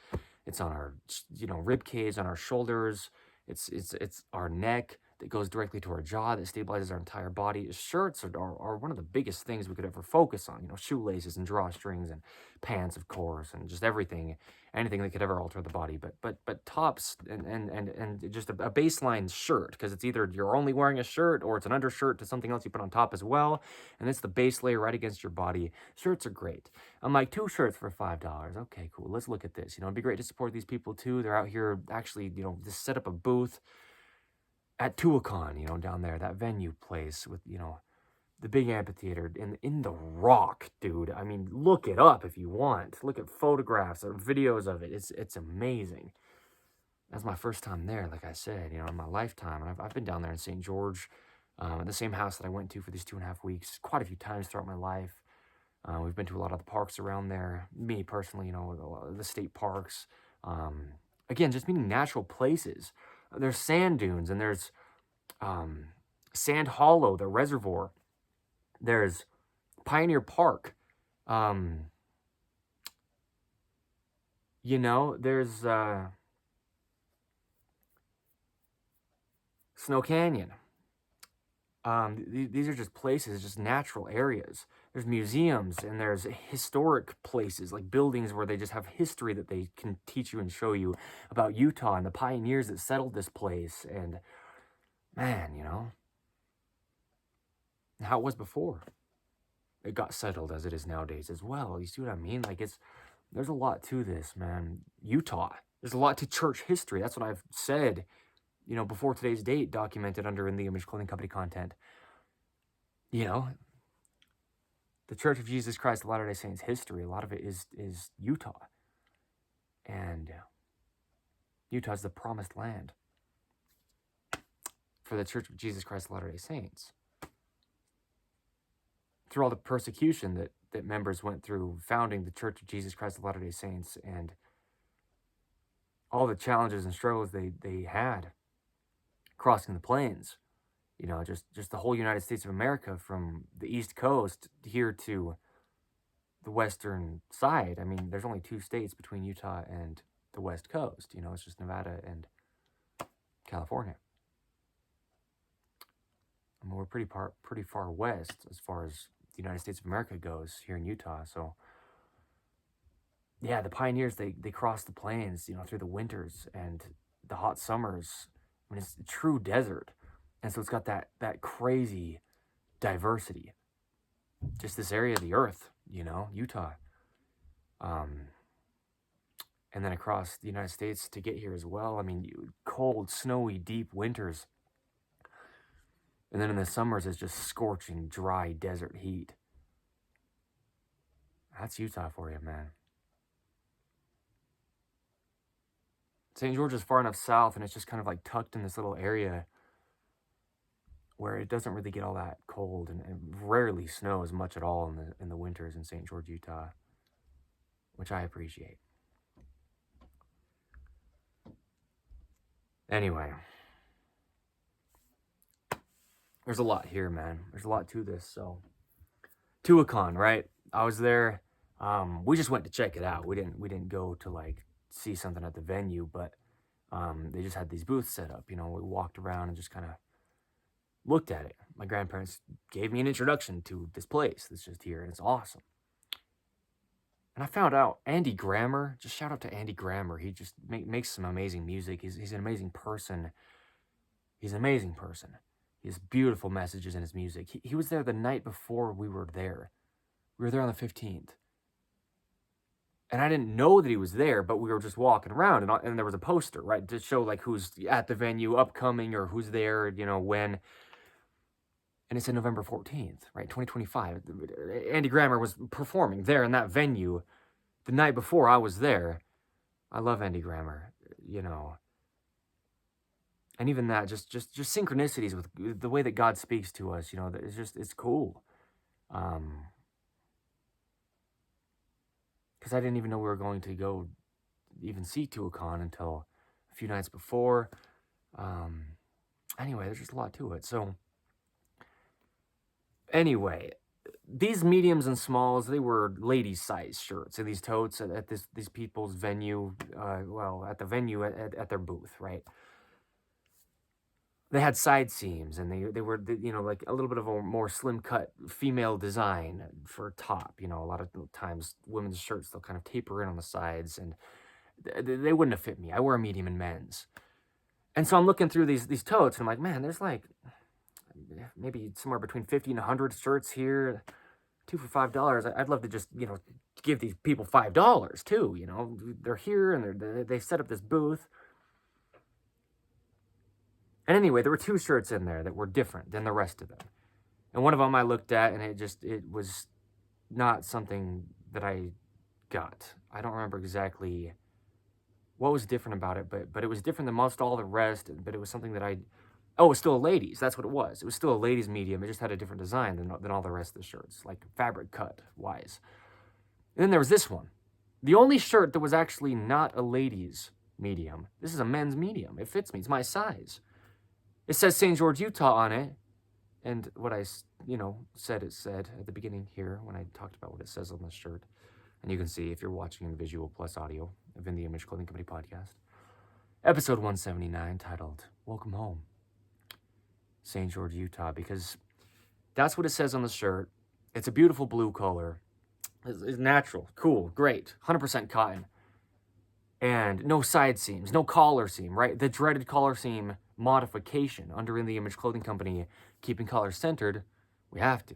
It's on our, you know, rib cage, on our shoulders. It's our neck that goes directly to our jaw, that stabilizes our entire body. Shirts are one of the biggest things we could ever focus on, you know, shoelaces and drawstrings and pants, of course, and just everything, anything that could ever alter the body. But tops and just a baseline shirt, because it's either you're only wearing a shirt or it's an undershirt to something else you put on top as well, and it's the base layer right against your body. Shirts are great. I'm like, 2 shirts for $5. Okay, cool. Let's look at this. You know, it'd be great to support these people too. They're out here actually, you know, just set up a booth at Tuacahn, you know, down there, that venue place with, you know, the big amphitheater in the rock, dude. I mean, look it up if you want. Look at photographs or videos of it. It's amazing. That's my first time there, like I said, you know, in my lifetime. And I've been down there in St. George, at the same house that I went to for these 2.5 weeks, quite a few times throughout my life. We've been to a lot of the parks around there. Me personally, you know, a lot of the state parks. Again, just meaning natural places. There's sand dunes, and there's Sand Hollow, the reservoir. There's Pioneer Park. You know, there's Snow Canyon. These are just places, just natural areas. There's museums, and there's historic places, like buildings where they just have history that they can teach you and show you about Utah and the pioneers that settled this place. And man, you know, how it was before it got settled as it is nowadays as well. You see what I mean? Like, there's a lot to this, man. Utah, there's a lot to church history. That's what I've said, you know, before today's date, documented under In the Image Clothing Company content. You know, the Church of Jesus Christ of Latter-day Saints history, a lot of it is Utah. And Utah's the promised land for the Church of Jesus Christ of Latter-day Saints. Through all the persecution that members went through founding the Church of Jesus Christ of Latter-day Saints, and all the challenges and struggles they had crossing the plains, you know, just the whole United States of America, from the East Coast here to the western side. I mean, there's only 2 states between Utah and the West Coast. You know, it's just Nevada and California. I mean, we're pretty far west as far as the United States of America goes here in Utah. So yeah, the pioneers, they crossed the plains, you know, through the winters and the hot summers. I mean, it's a true desert. And so it's got that crazy diversity. Just this area of the earth, you know, Utah. and then across the United States to get here as well. I mean, cold, snowy, deep winters. And then in the summers, it's just scorching, dry desert heat. That's Utah for you, man. St. George is far enough south, and it's just kind of like tucked in this little area where it doesn't really get all that cold, and it rarely snows much at all in the winters in St. George, Utah, which I appreciate. Anyway, there's a lot here, man. There's a lot to this. So, Tuacahn, right? I was there. We just went to check it out. We didn't go to like see something at the venue, but they just had these booths set up. You know, we walked around and just kind of looked at it. My grandparents gave me an introduction to this place that's just here, and it's awesome. And I found out Andy Grammer, just shout out to Andy Grammer. He just makes some amazing music. He's an amazing person. He's an amazing person. He has beautiful messages in his music. He was there the night before we were there. We were there on the 15th. And I didn't know that he was there, but we were just walking around, and there was a poster, right, to show like who's at the venue, upcoming, or who's there, you know, when. And it said November 14th, right, 2025. Andy Grammer was performing there in that venue the night before I was there. I love Andy Grammer, you know. And even that, just synchronicities with the way that God speaks to us, you know, it's cool. Because I didn't even know we were going to go even see Tuacahn until a few nights before. Anyway, there's just a lot to it. So, anyway, these mediums and smalls, they were ladies' size shirts. And these totes at these people's venue, at the venue at their booth, right? They had side seams, and they were, you know, like a little bit of a more slim cut female design for top. You know, a lot of times women's shirts, they'll kind of taper in on the sides, and they wouldn't have fit me. I wear a medium in men's. And so I'm looking through these totes, and I'm like, man, there's like maybe somewhere between 50 and 100 shirts here, 2 for $5. I'd love to just, you know, give these people $5 too. You know, they're here, and they set up this booth. And anyway, there were 2 shirts in there that were different than the rest of them. And one of them I looked at, and it was not something that I got. I don't remember exactly what was different about it, but it was different than most all the rest, but it was something that it was still a ladies. That's what it was. It was still a ladies medium. It just had a different design than all the rest of the shirts, like fabric cut wise. And then there was this one. The only shirt that was actually not a ladies medium. This is a men's medium. It fits me. It's my size. It says St. George, Utah on it. And what I, said at the beginning here when I talked about what it says on the shirt. And you can see if you're watching in visual plus audio of In the Image Clothing Company podcast. Episode 179 titled, Welcome Home, St. George, Utah. Because that's what it says on the shirt. It's a beautiful blue color. It's natural, cool, great, 100% cotton. And no side seams, no collar seam, right? The dreaded collar seam modification under In the Image Clothing Company, keeping collars centered, we have to,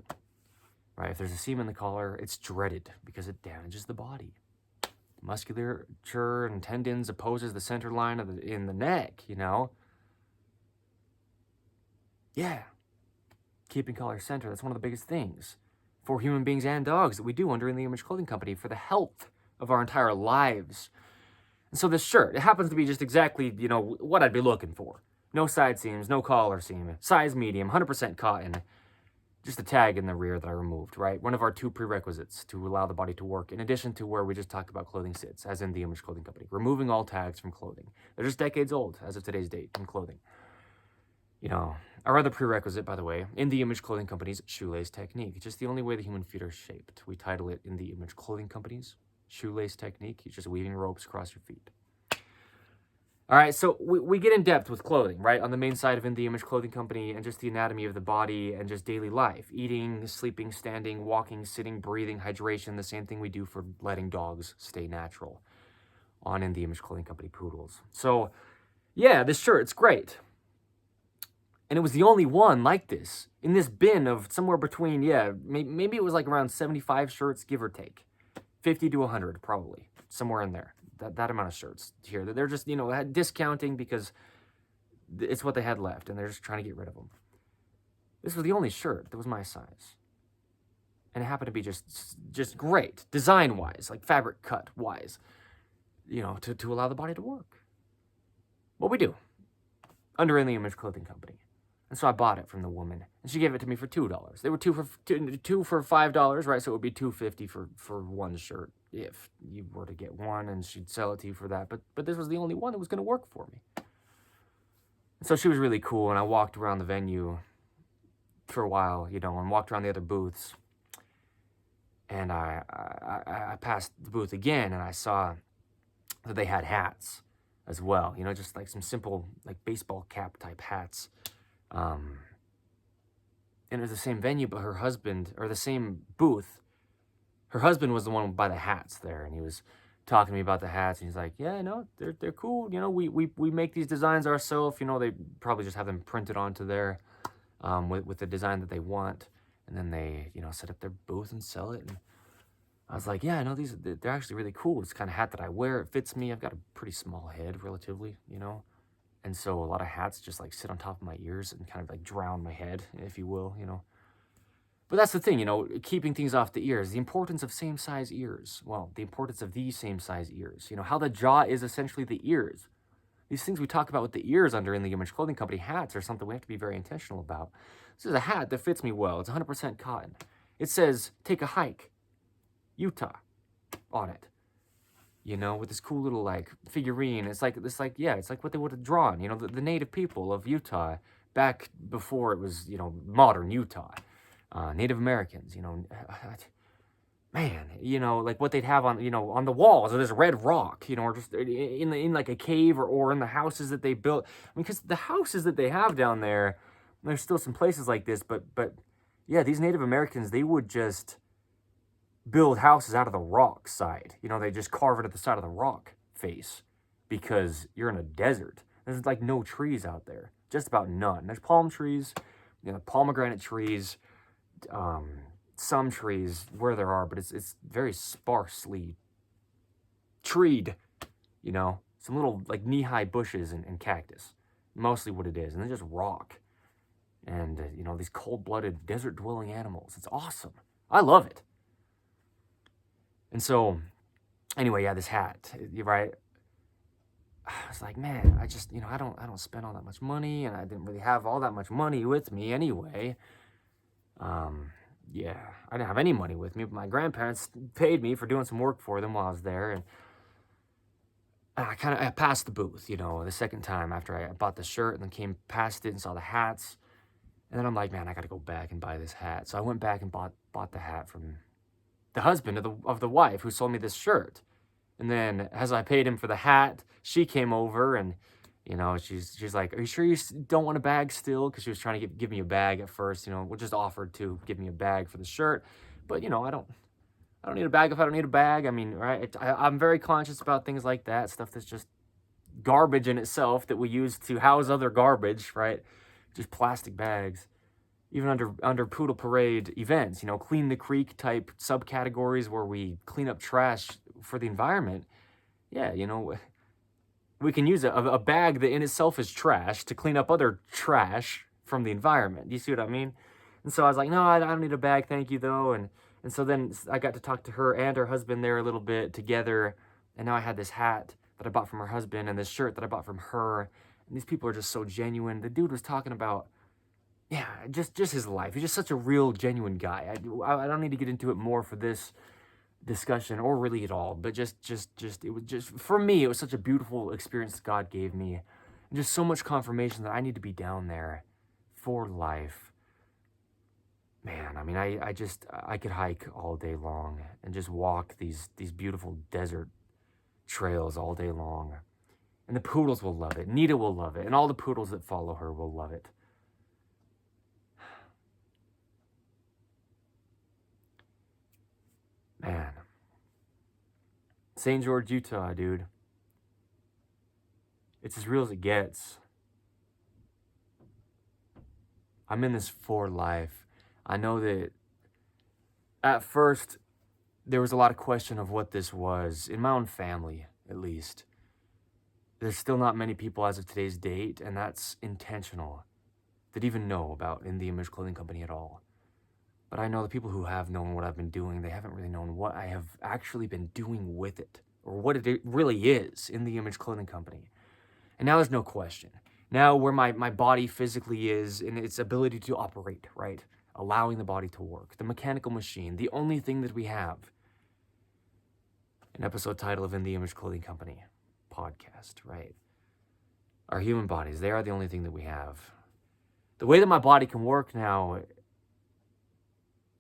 right? If there's a seam in the collar, it's dreaded because it damages the body. Musculature and tendons opposes the center line in the neck, you know? Yeah. Keeping collars centered, that's one of the biggest things for human beings and dogs that we do under In the Image Clothing Company for the health of our entire lives. And so this shirt, it happens to be just exactly, what I'd be looking for. No side seams, no collar seam, size medium, 100% cotton. Just a tag in the rear that I removed, right? One of our 2 prerequisites to allow the body to work, in addition to where we just talked about clothing sits, as in the Image Clothing Company. Removing all tags from clothing. They're just decades old, as of today's date, in clothing. Our other prerequisite, by the way, In the Image Clothing Company's shoelace technique. Just the only way the human feet are shaped. We title it In the Image Clothing Company's shoelace technique. You're just weaving ropes across your feet. All right, so we get in depth with clothing, right? On the main side of In the Image Clothing Company and just the anatomy of the body and just daily life. Eating, sleeping, standing, walking, sitting, breathing, hydration. The same thing we do for letting dogs stay natural on In the Image Clothing Company poodles. So, yeah, this shirt, it's great. And it was the only one like this in this bin of somewhere between, maybe it was like around 75 shirts, give or take. 50 to 100, probably. Somewhere in there. that amount of shirts here. They're just, discounting because it's what they had left, and they're just trying to get rid of them. This was the only shirt that was my size. And it happened to be just great, design-wise, like fabric cut-wise, to allow the body to work. What we do, under In The Image Clothing Company. And so I bought it from the woman, and she gave it to me for $2. They were two for $5, right? So it would be $2.50 for one shirt if you were to get one, and she'd sell it to you for that. But this was the only one that was going to work for me. And so she was really cool, and I walked around the venue for a while, and walked around the other booths. And I passed the booth again, and I saw that they had hats as well. Just like some simple, like baseball cap type hats. And it was the same venue, but her husband, or the same booth, her husband was the one by the hats there, and he was talking to me about the hats, and he's like, yeah, no, they're cool. We make these designs ourselves. They probably just have them printed onto there with the design that they want. And then they, set up their booth and sell it. And I was like, yeah, I know they're actually really cool. It's the kind of hat that I wear. It fits me. I've got a pretty small head, relatively, And so a lot of hats just like sit on top of my ears and kind of like drown my head, if you will, But that's the thing, keeping things off the ears. The importance of same-size ears. Well, the importance of these same-size ears. How the jaw is essentially the ears. These things we talk about with the ears under In The Image Clothing Company hats are something we have to be very intentional about. This is a hat that fits me well. It's 100% cotton. It says, take a hike, Utah, on it. With this cool little, like, figurine. It's like what they would have drawn, the native people of Utah back before it was, modern Utah. Native Americans, man, like what they'd have on, on the walls of this red rock, or just in like a cave or in the houses that they built. Because the houses that they have down there, there's still some places like this, but yeah, these Native Americans, they would just build houses out of the rock side. They just carve it at the side of the rock face because you're in a desert. There's like no trees out there, just about none. There's palm trees, pomegranate trees, some trees where there are, but it's very sparsely treed, some little like knee-high bushes and cactus, mostly what it is, and then just rock, and these cold-blooded desert-dwelling animals. It's awesome. I love it. And so, anyway, yeah, this hat, you're right. I was like, man, I just, I don't spend all that much money, and I didn't really have all that much money with me anyway. Yeah, I didn't have any money with me, but my grandparents paid me for doing some work for them while I was there, and I passed the booth, the second time after I bought the shirt, and then came past it and saw the hats, and then I'm like, man, I gotta go back and buy this hat. So I went back and bought the hat from the husband of the wife who sold me this shirt, and then as I paid him for the hat, she came over and she's like, are you sure you don't want a bag still? Because she was trying to give me a bag at first, just offered to give me a bag for the shirt. But, I don't need a bag if I don't need a bag. I mean, right? I'm very conscious about things like that, stuff that's just garbage in itself that we use to house other garbage, right? Just plastic bags. Even under Poodle Parade events, Clean the Creek type subcategories where we clean up trash for the environment. Yeah, we can use a bag that in itself is trash to clean up other trash from the environment. Do you see what I mean? And so I was like, no, I don't need a bag, thank you, though. And so then I got to talk to her and her husband there a little bit together. And now I had this hat that I bought from her husband and this shirt that I bought from her. And these people are just so genuine. The dude was talking about, yeah, just his life. He's just such a real, genuine guy. I don't need to get into it more for this discussion or really at all, but just it was just, for me, it was such a beautiful experience that God gave me, and just so much confirmation that I need to be down there for life. Man, I mean, I could hike all day long and just walk these beautiful desert trails all day long, and the poodles will love it. Nita will love it, and all the poodles that follow her will love it. Man, St. George, Utah, dude. It's as real as it gets. I'm in this for life. I know that at first there was a lot of question of what this was in my own family. at least, there's still not many people as of today's date, and that's intentional, that even know about In The Image Clothing Company at all. But I know the people who have known what I've been doing, they haven't really known what I have actually been doing with it, or what it really is in The Image Clothing Company. And now there's no question. Now where my body physically is in its ability to operate, right? Allowing the body to work. The mechanical machine, the only thing that we have. An episode title of In The Image Clothing Company podcast, right? Our human bodies, they are the only thing that we have. The way that my body can work now,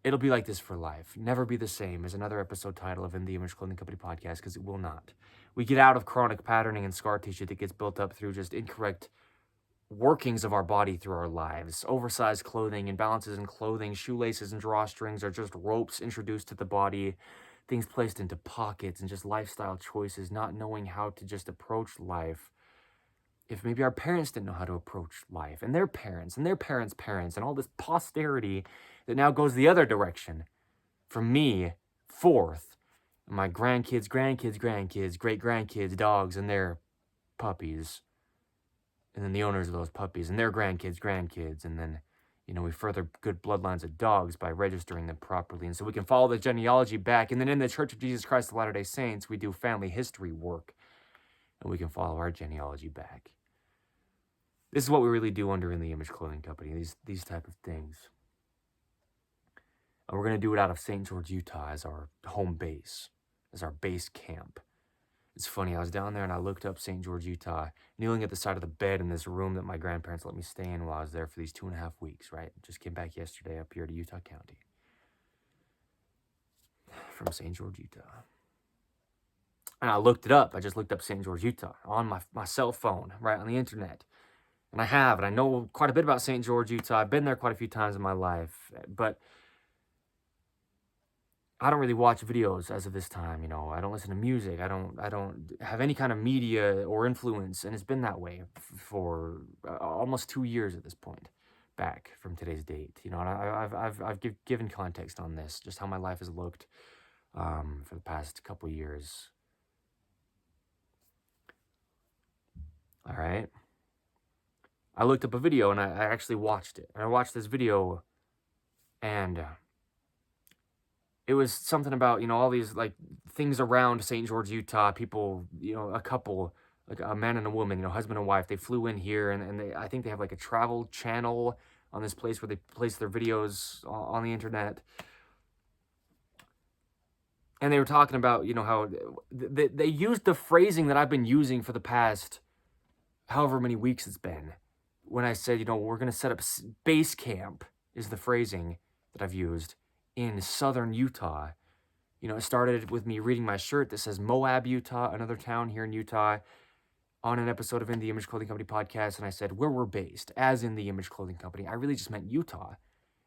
it'll be like this for life. Never be the same as another episode title of In The Image Clothing Company podcast, because it will not. We get out of chronic patterning and scar tissue that gets built up through just incorrect workings of our body through our lives. Oversized clothing, imbalances in clothing, shoelaces and drawstrings are just ropes introduced to the body, things placed into pockets, and just lifestyle choices, not knowing how to just approach life. If maybe our parents didn't know how to approach life, and their parents, and their parents' parents, and all this posterity that now goes the other direction, from me, forth, and my grandkids, great-grandkids, dogs, and their puppies, and then the owners of those puppies, and their grandkids, and then, we further good bloodlines of dogs by registering them properly, and so we can follow the genealogy back, and then in the Church of Jesus Christ of Latter-day Saints, we do family history work, and we can follow our genealogy back. This is what we really do under In The Image Clothing Company, these type of things. And we're going to do it out of St. George, Utah as our home base, as our base camp. It's funny, I was down there and I looked up St. George, Utah, kneeling at the side of the bed in this room that my grandparents let me stay in while I was there for these 2.5 weeks, right? Just came back yesterday up here to Utah County from St. George, Utah. And I looked it up. I just looked up St. George, Utah on my cell phone, right, on the internet. And I know quite a bit about St. George, Utah. I've been there quite a few times in my life, but I don't really watch videos as of this time, I don't listen to music. I don't have any kind of media or influence, and it's been that way for almost 2 years at this point, back from today's date. And I've given context on this, just how my life has looked for the past couple years. All right. I looked up a video and I actually watched it. And I watched this video, and it was something about, all these like things around St. George, Utah. People, a couple, like a man and a woman, husband and wife, they flew in here, and I think they have like a travel channel on this place where they place their videos on the internet. And they were talking about, how they used the phrasing that I've been using for the past however many weeks it's been. When I said, we're going to set up base camp, is the phrasing that I've used in southern Utah. It started with me reading my shirt that says Moab, Utah, another town here in Utah, on an episode of In The Image Clothing Company podcast, and I said where we're based, as in The Image Clothing Company. I really just meant Utah.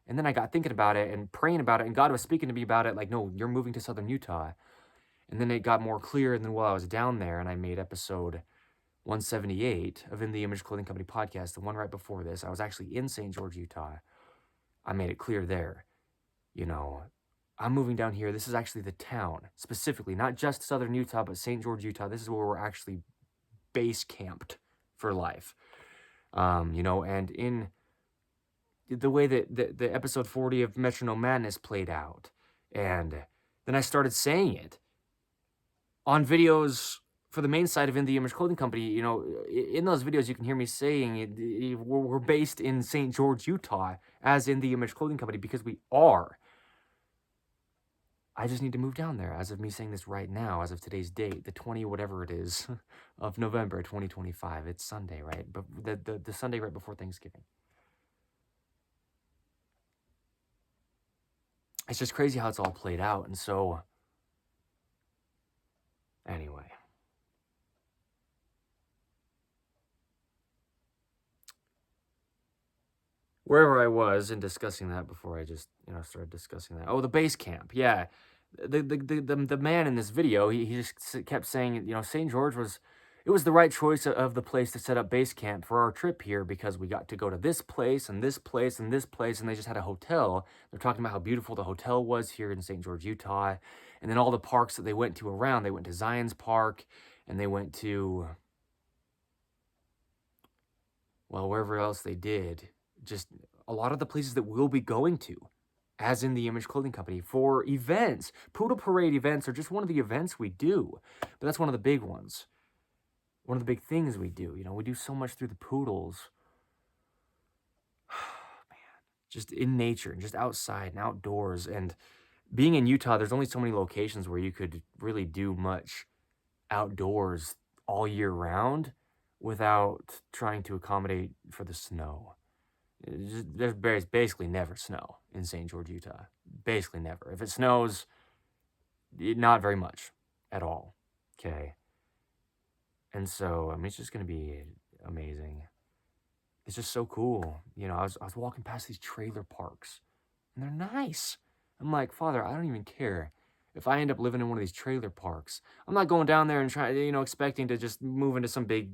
And then I got thinking about it and praying about it, and God was speaking to me about it, like, no, you're moving to southern Utah. And then it got more clear, and then while I was down there, and I made episode 178 of In The Image Clothing Company podcast, the one right before this, I was actually in St. George, Utah. I made it clear there, I'm moving down here. This is actually the town, specifically, not just southern Utah, but St. George, Utah. This is where we're actually base camped for life. And in the way that the episode 40 of Metronome Madness played out, and then I started saying it on videos for the main site of In The Image Clothing Company. In those videos, you can hear me saying we're based in St. George, Utah, as In The Image Clothing Company, because we are. I just need to move down there, as of me saying this right now, as of today's date, the 20 whatever it is of November 2025. It's Sunday, right? But the Sunday right before Thanksgiving. It's just crazy how it's all played out. And so, anyway. Wherever I was in discussing that before I just, started discussing that. Oh, the base camp. Yeah. The man in this video, he just kept saying, St. George it was the right choice of the place to set up base camp for our trip here, because we got to go to this place and this place and this place, and they just had a hotel. They're talking about how beautiful the hotel was here in St. George, Utah, and then all the parks that they went to around. They went to Zion's Park, and they went to, well, wherever else they did, just a lot of the places that we'll be going to, as in the Image Clothing Company, for events. Poodle Parade events are just one of the events we do, but that's one of the big ones. One of the big things we do. You know, we do so much through the poodles. Man, just in nature and just outside and outdoors. And being in Utah, there's only so many locations where you could really do much outdoors all year round without trying to accommodate for the snow. There's basically never snow in St. George, Utah. Basically never. If it snows, not very much at all. Okay. And so, I mean, it's just going to be amazing. It's just so cool. You know, I was walking past these trailer parks, and they're nice. I'm like, Father, I don't even care if I end up living in one of these trailer parks. I'm not going down there and expecting to just move into some big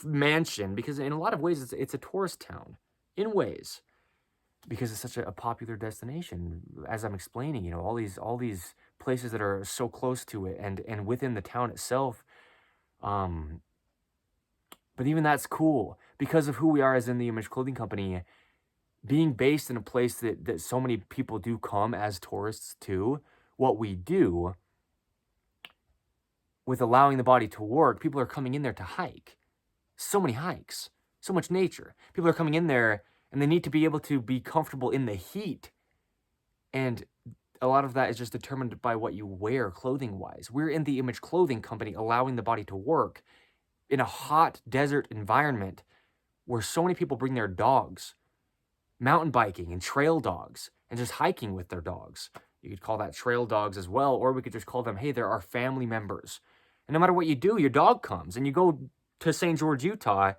mansion, because in a lot of ways it's a tourist town. In ways, because it's such a popular destination. As I'm explaining, you know, all these places that are so close to it, and within the town itself. But even that's cool because of who we are as in the Image Clothing Company, being based in a place that so many people do come as tourists to. What we do with allowing the body to work, people are coming in there to hike. So many hikes, so much nature. People are coming in there and they need to be able to be comfortable in the heat. And a lot of that is just determined by what you wear clothing-wise. We're in the Image Clothing Company, allowing the body to work in a hot desert environment where so many people bring their dogs, mountain biking and trail dogs, and just hiking with their dogs. You could call that trail dogs as well, or we could just call them, hey, they're our family members. And no matter what you do, your dog comes, and you go to St. George, Utah,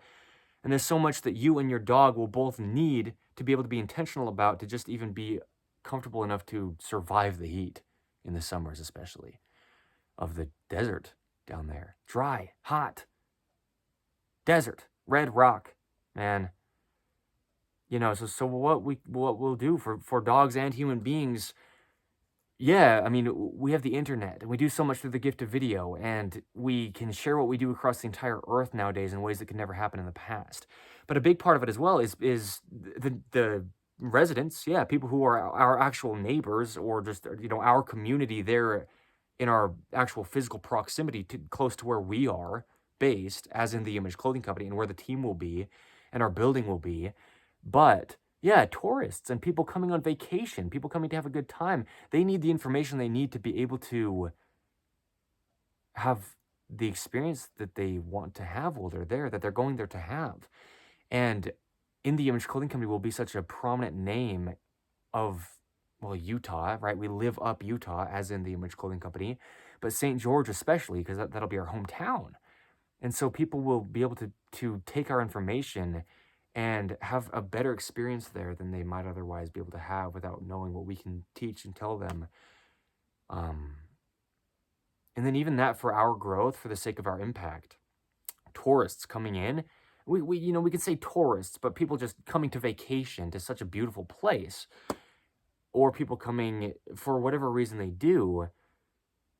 and there's so much that you and your dog will both need to be able to be intentional about, to just even be comfortable enough to survive the heat in the summers, especially, of the desert down there. Dry, hot, desert, red rock, man. You know, so what we'll do for dogs and human beings, yeah, I mean, we have the internet, and we do so much through the gift of video, and we can share what we do across the entire earth nowadays in ways that could never happen in the past. But a big part of it as well is the residents, yeah, people who are our actual neighbors, or just, you know, our community there in our actual physical proximity to close to where we are based, as in the Image Clothing Company, and where the team will be and our building will be. But yeah, tourists and people coming on vacation, people coming to have a good time, they need the information they need to be able to have the experience that they want to have while they're there, that they're going there to have. And in the Image Clothing Company will be such a prominent name of, well, Utah, right? We live up Utah, as in the Image Clothing Company, but St. George especially, because that'll be our hometown. And so people will be able to take our information and have a better experience there than they might otherwise be able to have without knowing what we can teach and tell them. And then even that, for our growth, for the sake of our impact, tourists coming in, we could say tourists, but people just coming to vacation to such a beautiful place, or people coming for whatever reason they do,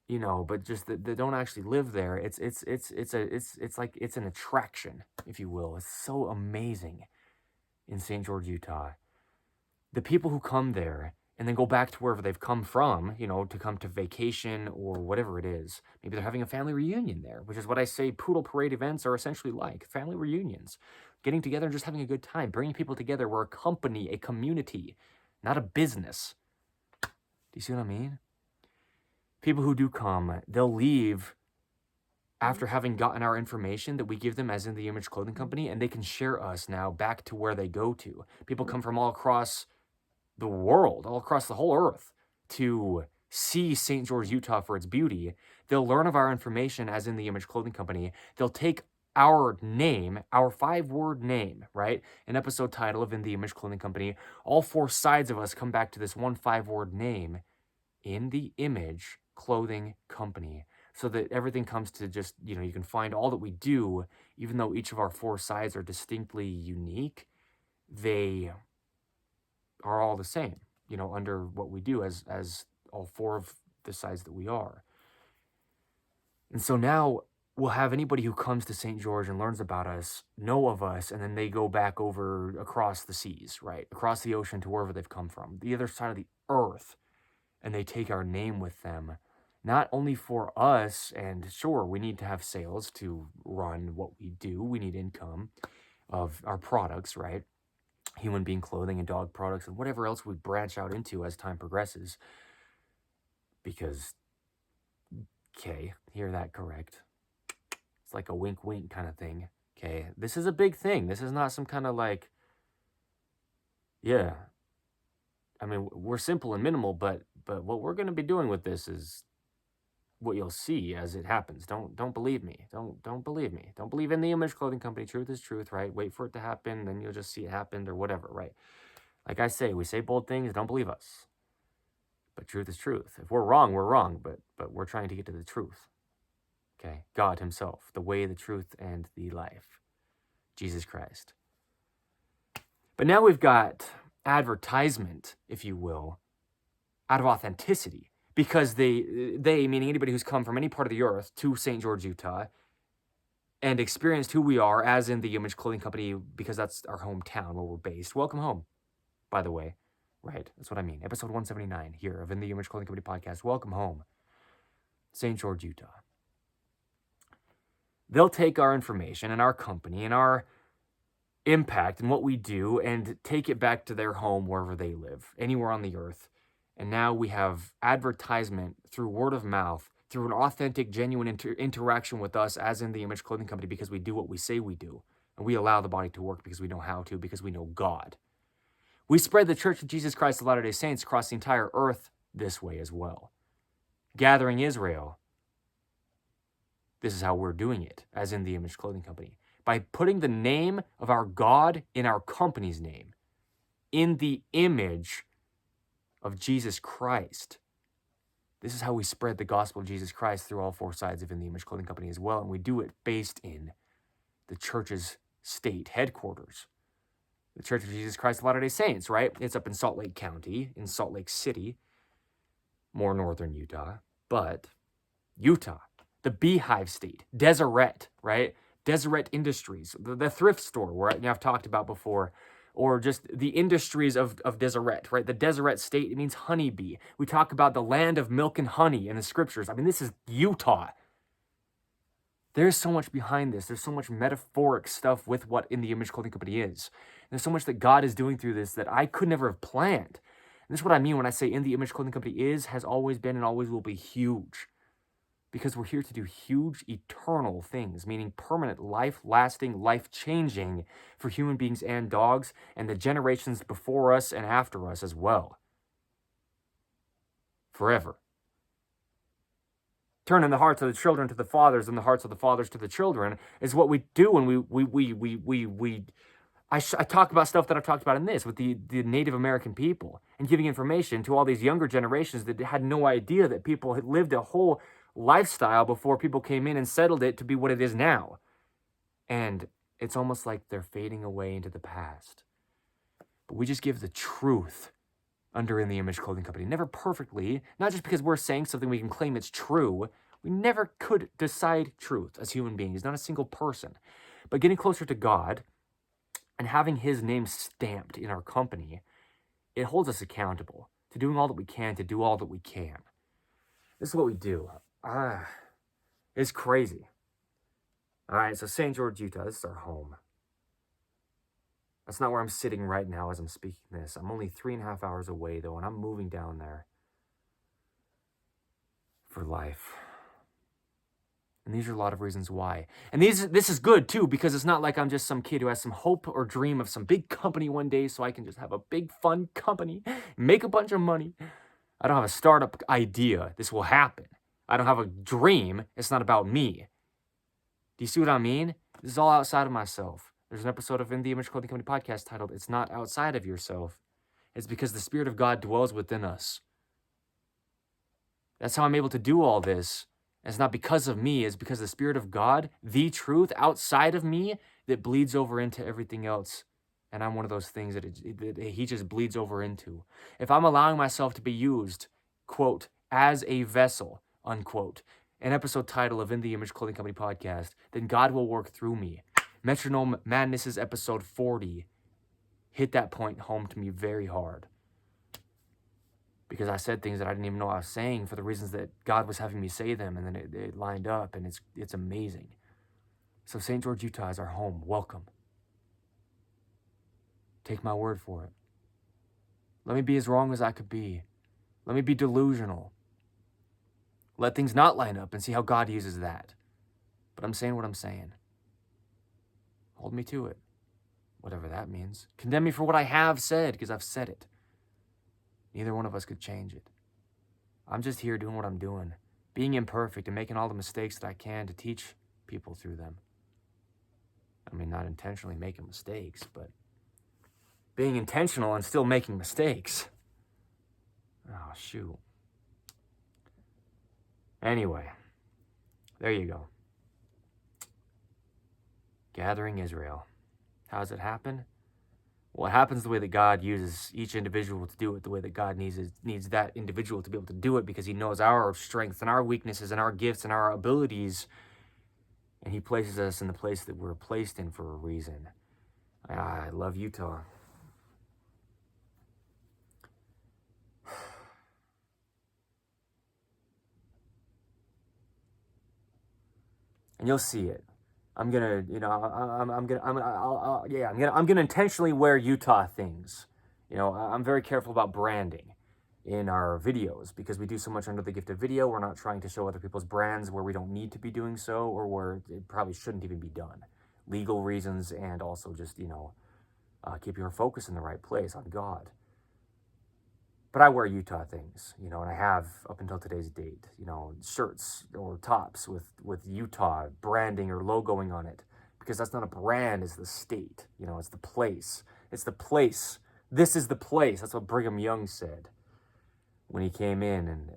you know, but just that they don't actually live there. It's like it's an attraction, if you will. It's so amazing in St. George, Utah. The people who come there and then go back to wherever they've come from, you know, to come to vacation or whatever it is. Maybe they're having a family reunion there, which is what I say Poodle Parade events are essentially like, family reunions. Getting together and just having a good time, bringing people together. We're a company, a community, not a business. Do you see what I mean? People who do come, they'll leave after having gotten our information that we give them as in the Image Clothing Company, and they can share us now back to where they go to. People come from all across the world, all across the whole earth, to see St. George, Utah for its beauty. They'll learn of our information as in the Image Clothing Company. They'll take our name, our 5-word name, right? An episode title of In the Image Clothing Company. All 4 sides of us come back to this one 5-word name, In the Image Clothing Company. So that everything comes to just, you know, you can find all that we do, even though each of our 4 sides are distinctly unique, they are all the same, you know, under what we do as all 4 of the sides that we are. And so now we'll have anybody who comes to St. George and learns about us know of us, and then they go back over across the seas, right? Across the ocean to wherever they've come from, the other side of the earth, and they take our name with them, not only for us, and sure, we need to have sales to run what we do. We need income of our products, right? Human being clothing and dog products and whatever else we branch out into as time progresses. Because, okay, hear that correct. It's like a wink wink kind of thing. Okay, this is a big thing. This is not some kind of like, yeah. I mean, we're simple and minimal, but what we're going to be doing with this is what you'll see as it happens. Don't believe me. Don't believe me. Don't believe in the Image Clothing Company. Truth is truth, right? Wait for it to happen, then you'll just see it happen or whatever, right? Like I say, we say bold things. Don't believe us. But truth is truth. If we're wrong, we're wrong. But we're trying to get to the truth. Okay, God Himself, the way, the truth, and the life, Jesus Christ. But now we've got advertisement, if you will, out of authenticity, because they meaning anybody who's come from any part of the earth to St. George, Utah, and experienced who we are as in the Image Clothing Company, because that's our hometown where we're based. Welcome home, by the way. Right, that's what I mean. Episode 179 here of In the Image Clothing Company Podcast. Welcome home, St. George, Utah. They'll take our information and our company and our impact and what we do and take it back to their home wherever they live, anywhere on the earth. And now we have advertisement through word of mouth, through an authentic, genuine interaction with us as in the Image Clothing Company, because we do what we say we do. And we allow the body to work because we know how to, because we know God. We spread the Church of Jesus Christ of Latter-day Saints across the entire earth this way as well. Gathering Israel. This is how we're doing it, as in the Image Clothing Company. By putting the name of our God in our company's name, in the image of Jesus Christ. This is how we spread the gospel of Jesus Christ through all four sides of In the Image Clothing Company as well, and we do it based in the church's state headquarters. The Church of Jesus Christ of Latter-day Saints, right? It's up in Salt Lake County, in Salt Lake City, more northern Utah, but Utah. The Beehive State, Deseret, right? Deseret Industries, the thrift store where I've talked about before, or just the industries of Deseret, right? The Deseret State, it means honeybee. We talk about the land of milk and honey in the scriptures. I mean, this is Utah. There's so much behind this. There's so much metaphoric stuff with what In the Image Clothing Company is. There's so much that God is doing through this that I could never have planned. And this is what I mean when I say In the Image Clothing Company has always been, and always will be huge. Because we're here to do huge, eternal things, meaning permanent, life-lasting, life-changing for human beings and dogs, and the generations before us and after us as well. Forever. Turning the hearts of the children to the fathers and the hearts of the fathers to the children is what we do when I talk about stuff that I've talked about in this with the Native American people and giving information to all these younger generations that had no idea that people had lived a whole lifestyle before people came in and settled it to be what it is now. And it's almost like they're fading away into the past. But we just give the truth under In the Image Clothing Company. Never perfectly, not just because we're saying something we can claim it's true. We never could decide truth as human beings, not a single person. But getting closer to God and having His name stamped in our company, it holds us accountable to doing all that we can, to do all that we can. This is what we do. It's crazy. All right, so St. George, Utah, this is our home. That's not where I'm sitting right now as I'm speaking this. I'm only 3.5 hours away, though, and I'm moving down there for life. And these are a lot of reasons why. And this is good, too, because it's not like I'm just some kid who has some hope or dream of some big company one day so I can just have a big, fun company, make a bunch of money. I don't have a startup idea. This will happen. I don't have a dream. It's not about me. Do you see what I mean? This is all outside of myself. There's an episode of In the Image Clothing Company Podcast titled, It's Not Outside of Yourself. It's because the Spirit of God dwells within us. That's how I'm able to do all this. It's not because of me. It's because the Spirit of God, the truth outside of me, that bleeds over into everything else. And I'm one of those things that He just bleeds over into. If I'm allowing myself to be used, quote, as a vessel, unquote, an episode title of In the Image Clothing Company podcast, then God will work through me. Metronome Madness's episode 40 hit that point home to me very hard. Because I said things that I didn't even know I was saying for the reasons that God was having me say them, and then it lined up, and it's amazing. So St. George, Utah is our home. Welcome. Take my word for it. Let me be as wrong as I could be. Let me be delusional. Let things not line up and see how God uses that. But I'm saying what I'm saying. Hold me to it. Whatever that means. Condemn me for what I have said, because I've said it. Neither one of us could change it. I'm just here doing what I'm doing, being imperfect and making all the mistakes that I can to teach people through them. I mean, not intentionally making mistakes, but being intentional and still making mistakes. Oh, shoot. Anyway, there you go. Gathering Israel. How does it happen? Well, it happens the way that God uses each individual to do it, the way that God needs that individual to be able to do it, because he knows our strengths and our weaknesses and our gifts and our abilities, and he places us in the place that we're placed in for a reason. I love Utah. And you'll see it. I'm gonna intentionally wear Utah things. I'm very careful about branding in our videos, because we do so much under the gift of video. We're not trying to show other people's brands where we don't need to be doing so, or where it probably shouldn't even be done. Legal reasons, and also just, keeping our focus in the right place on God. But I wear Utah things, and I have up until today's date, shirts or tops with Utah branding or logoing on it, because that's not a brand, it's the state, it's the place. It's the place. This is the place. That's what Brigham Young said when he came in, and,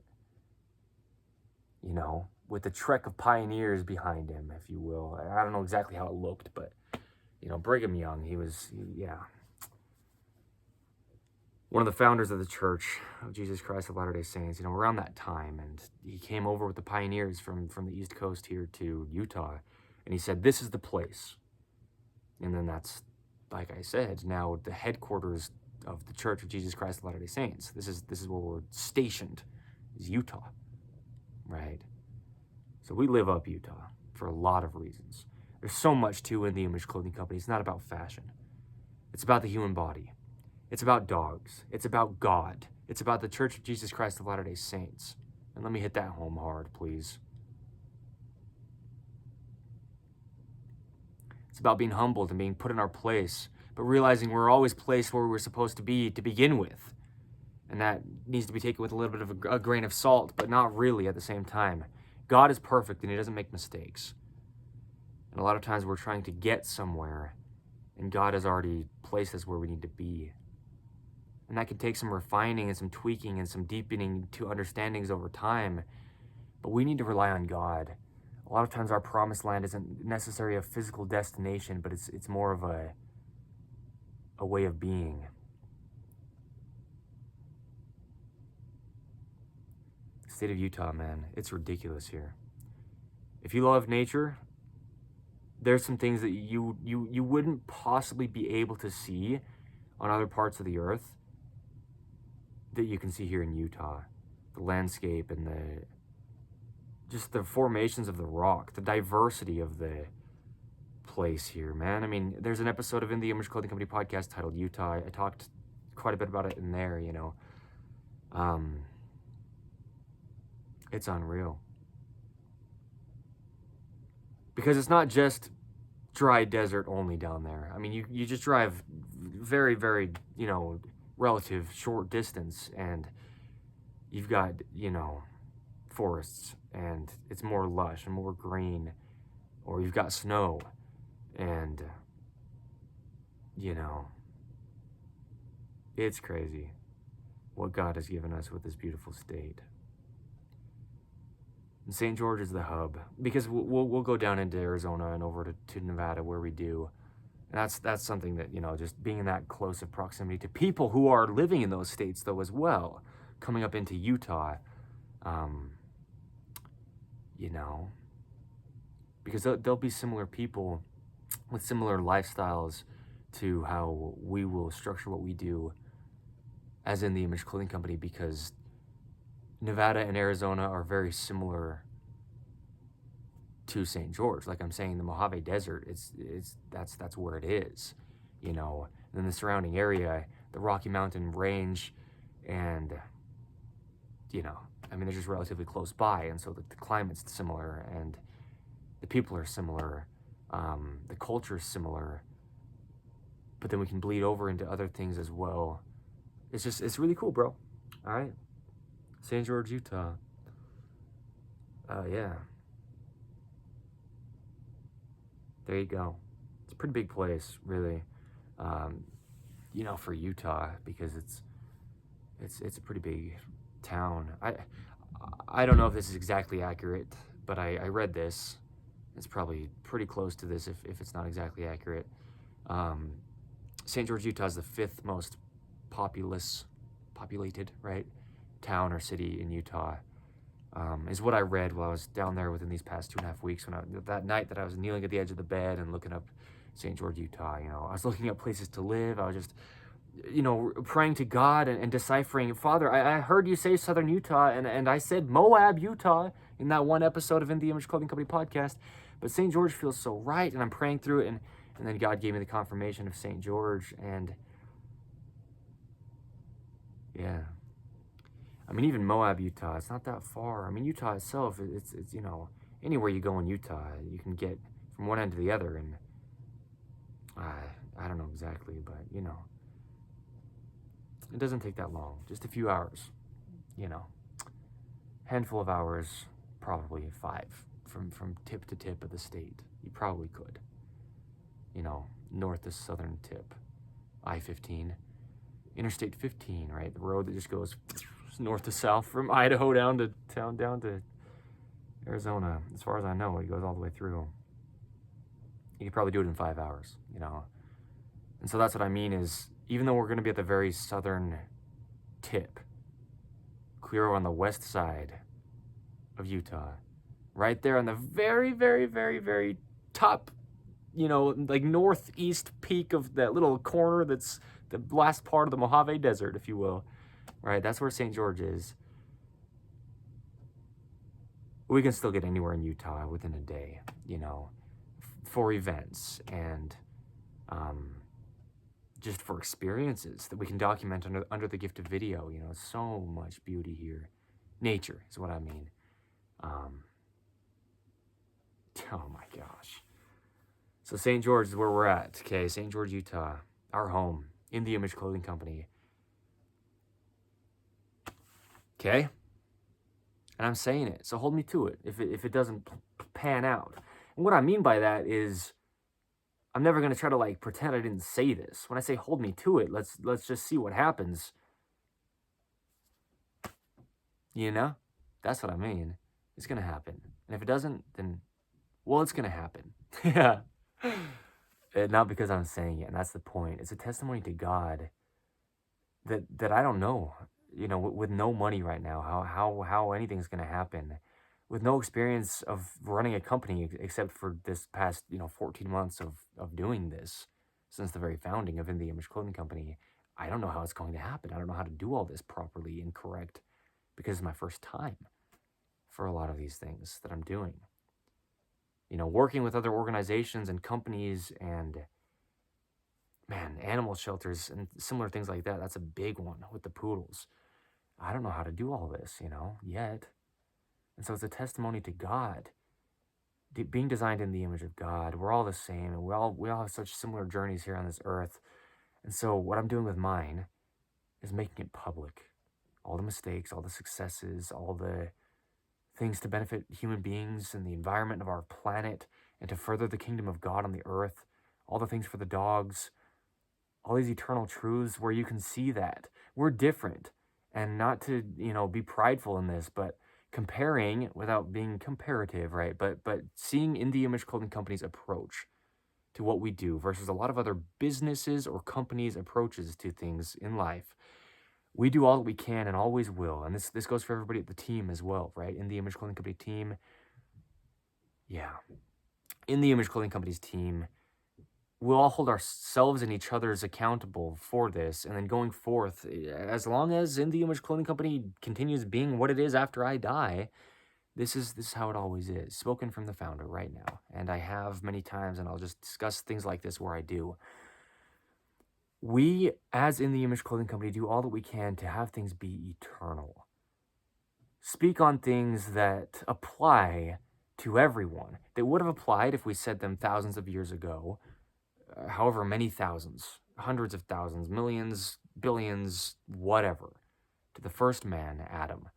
with the trek of pioneers behind him, if you will. I don't know exactly how it looked, but, Brigham Young, he was one of the founders of the Church of Jesus Christ of Latter-day Saints, around that time. And he came over with the pioneers from the East Coast here to Utah. And he said, this is the place. And then that's, like I said, now the headquarters of the Church of Jesus Christ of Latter-day Saints. This is where we're stationed, is Utah, right? So we live up Utah for a lot of reasons. There's so much to In the Image Clothing Company. It's not about fashion. It's about the human body. It's about dogs. It's about God. It's about the Church of Jesus Christ of Latter-day Saints. And let me hit that home hard, please. It's about being humbled and being put in our place, but realizing we're always placed where we're supposed to be to begin with. And that needs to be taken with a little bit of a grain of salt, but not really at the same time. God is perfect and he doesn't make mistakes. And a lot of times we're trying to get somewhere, and God has already placed us where we need to be. And that can take some refining and some tweaking and some deepening to understandings over time. But we need to rely on God. A lot of times our promised land isn't necessarily a physical destination, but it's more of a way of being. State of Utah, man, it's ridiculous here. If you love nature, there's some things that you wouldn't possibly be able to see on other parts of the earth that you can see here in Utah. The landscape and just the formations of the rock, the diversity of the place here, man. I mean, there's an episode of In the Image Clothing Company podcast titled Utah. I talked quite a bit about it in there, It's unreal. Because it's not just dry desert only down there. I mean, you just drive very, very, relative short distance, and you've got, forests, and it's more lush and more green, or you've got snow, and, it's crazy what God has given us with this beautiful state. And St. George is the hub, because we'll go down into Arizona and over to Nevada where we do. And that's something that, just being in that close of proximity to people who are living in those states, though, as well, coming up into Utah. you know, because there'll be similar people with similar lifestyles to how we will structure what we do as in the Image Clothing Company, because Nevada and Arizona are very similar to St. George. Like I'm saying, the Mojave Desert, that's where it is, you know. And then the surrounding area, the Rocky Mountain Range, and you know, I mean, they're just relatively close by, and so the climate's similar, and the people are similar, the culture is similar, but then we can bleed over into other things as well. It's really cool, bro. All right, St. George, Utah. Yeah. There you go. It's a pretty big place, really. You know, for Utah, because it's a pretty big town. I don't know if this is exactly accurate, but I read this. It's probably pretty close to this if it's not exactly accurate. St. George, Utah is the 5th most populated, right, town or city in Utah. Is what I read while I was down there within these past 2.5 weeks. That night that I was kneeling at the edge of the bed and looking up St. George, Utah, you know, I was looking up places to live. I was just, you know, praying to God and deciphering. Father, I heard you say Southern Utah, and I said Moab, Utah in that one episode of In the Image Clothing Company podcast. But St. George feels so right, and I'm praying through it, and then God gave me the confirmation of St. George, and yeah. I mean, even Moab, Utah, it's not that far. I mean, Utah itself, it's you know, anywhere you go in Utah, you can get from one end to the other, and I don't know exactly, but, you know, it doesn't take that long, just a few hours, you know, handful of hours, probably 5, from tip to tip of the state. You probably could, you know, north to southern tip, I-15, Interstate 15, right, the road that just goes north to south from Idaho down to Arizona. As far as I know, it goes all the way through. You could probably do it in 5 hours, you know. And so that's what I mean is, even though we're going to be at the very southern tip, clear on the west side of Utah, right there on the very, very, very, very top, you know, like northeast peak of that little corner that's the last part of the Mojave Desert, if you will, right? That's where St. George is. We can still get anywhere in Utah within a day, you know, for events and just for experiences that we can document under the gift of video. You know, so much beauty here. Nature is what I mean. Oh my gosh. So St. George is where we're at, okay? St. George, Utah, our home, in the Image Clothing Company. Okay? And I'm saying it, so hold me to it if it doesn't pan out. And what I mean by that is, I'm never going to try to like pretend I didn't say this. When I say hold me to it, let's just see what happens. You know? That's what I mean. It's going to happen. And if it doesn't, then, well, it's going to happen. Yeah. Not because I'm saying it, and that's the point. It's a testimony to God that I don't know, you know, with no money right now, how anything's going to happen, with no experience of running a company except for this past, you know, 14 months of doing this since the very founding of In the Image Clothing Company. I don't know how it's going to happen. I don't know how to do all this properly and correct, because it's my first time for a lot of these things that I'm doing. You know, working with other organizations and companies and, man, animal shelters and similar things like that, that's a big one with the poodles. I don't know how to do all this, you know, yet. And so it's a testimony to God. Being designed in the image of God, we're all the same, and we all have such similar journeys here on this earth. And so what I'm doing with mine is making it public. All the mistakes, all the successes, all the things to benefit human beings and the environment of our planet and to further the kingdom of God on the earth, all the things for the dogs, all these eternal truths where you can see that we're different, and not to, you know, be prideful in this, but comparing without being comparative, right? But seeing In the Image Clothing Company's approach to what we do versus a lot of other businesses or companies' approaches to things in life. We do all that we can and always will. And this goes for everybody at the team as well, right? In the Image Clothing Company team, Yeah. In the Image Clothing Company's team, we'll all hold ourselves and each other's accountable for this. And then going forth, as long as In the Image Clothing Company continues being what it is after I die, this is how it always is. Spoken from the founder right now. And I have many times, and I'll just discuss things like this where I do. We, as In the Image Clothing Company, do all that we can to have things be eternal. Speak on things that apply to everyone. They would have applied if we said them thousands of years ago, however many thousands, hundreds of thousands, millions, billions, whatever, to the first man, Adam.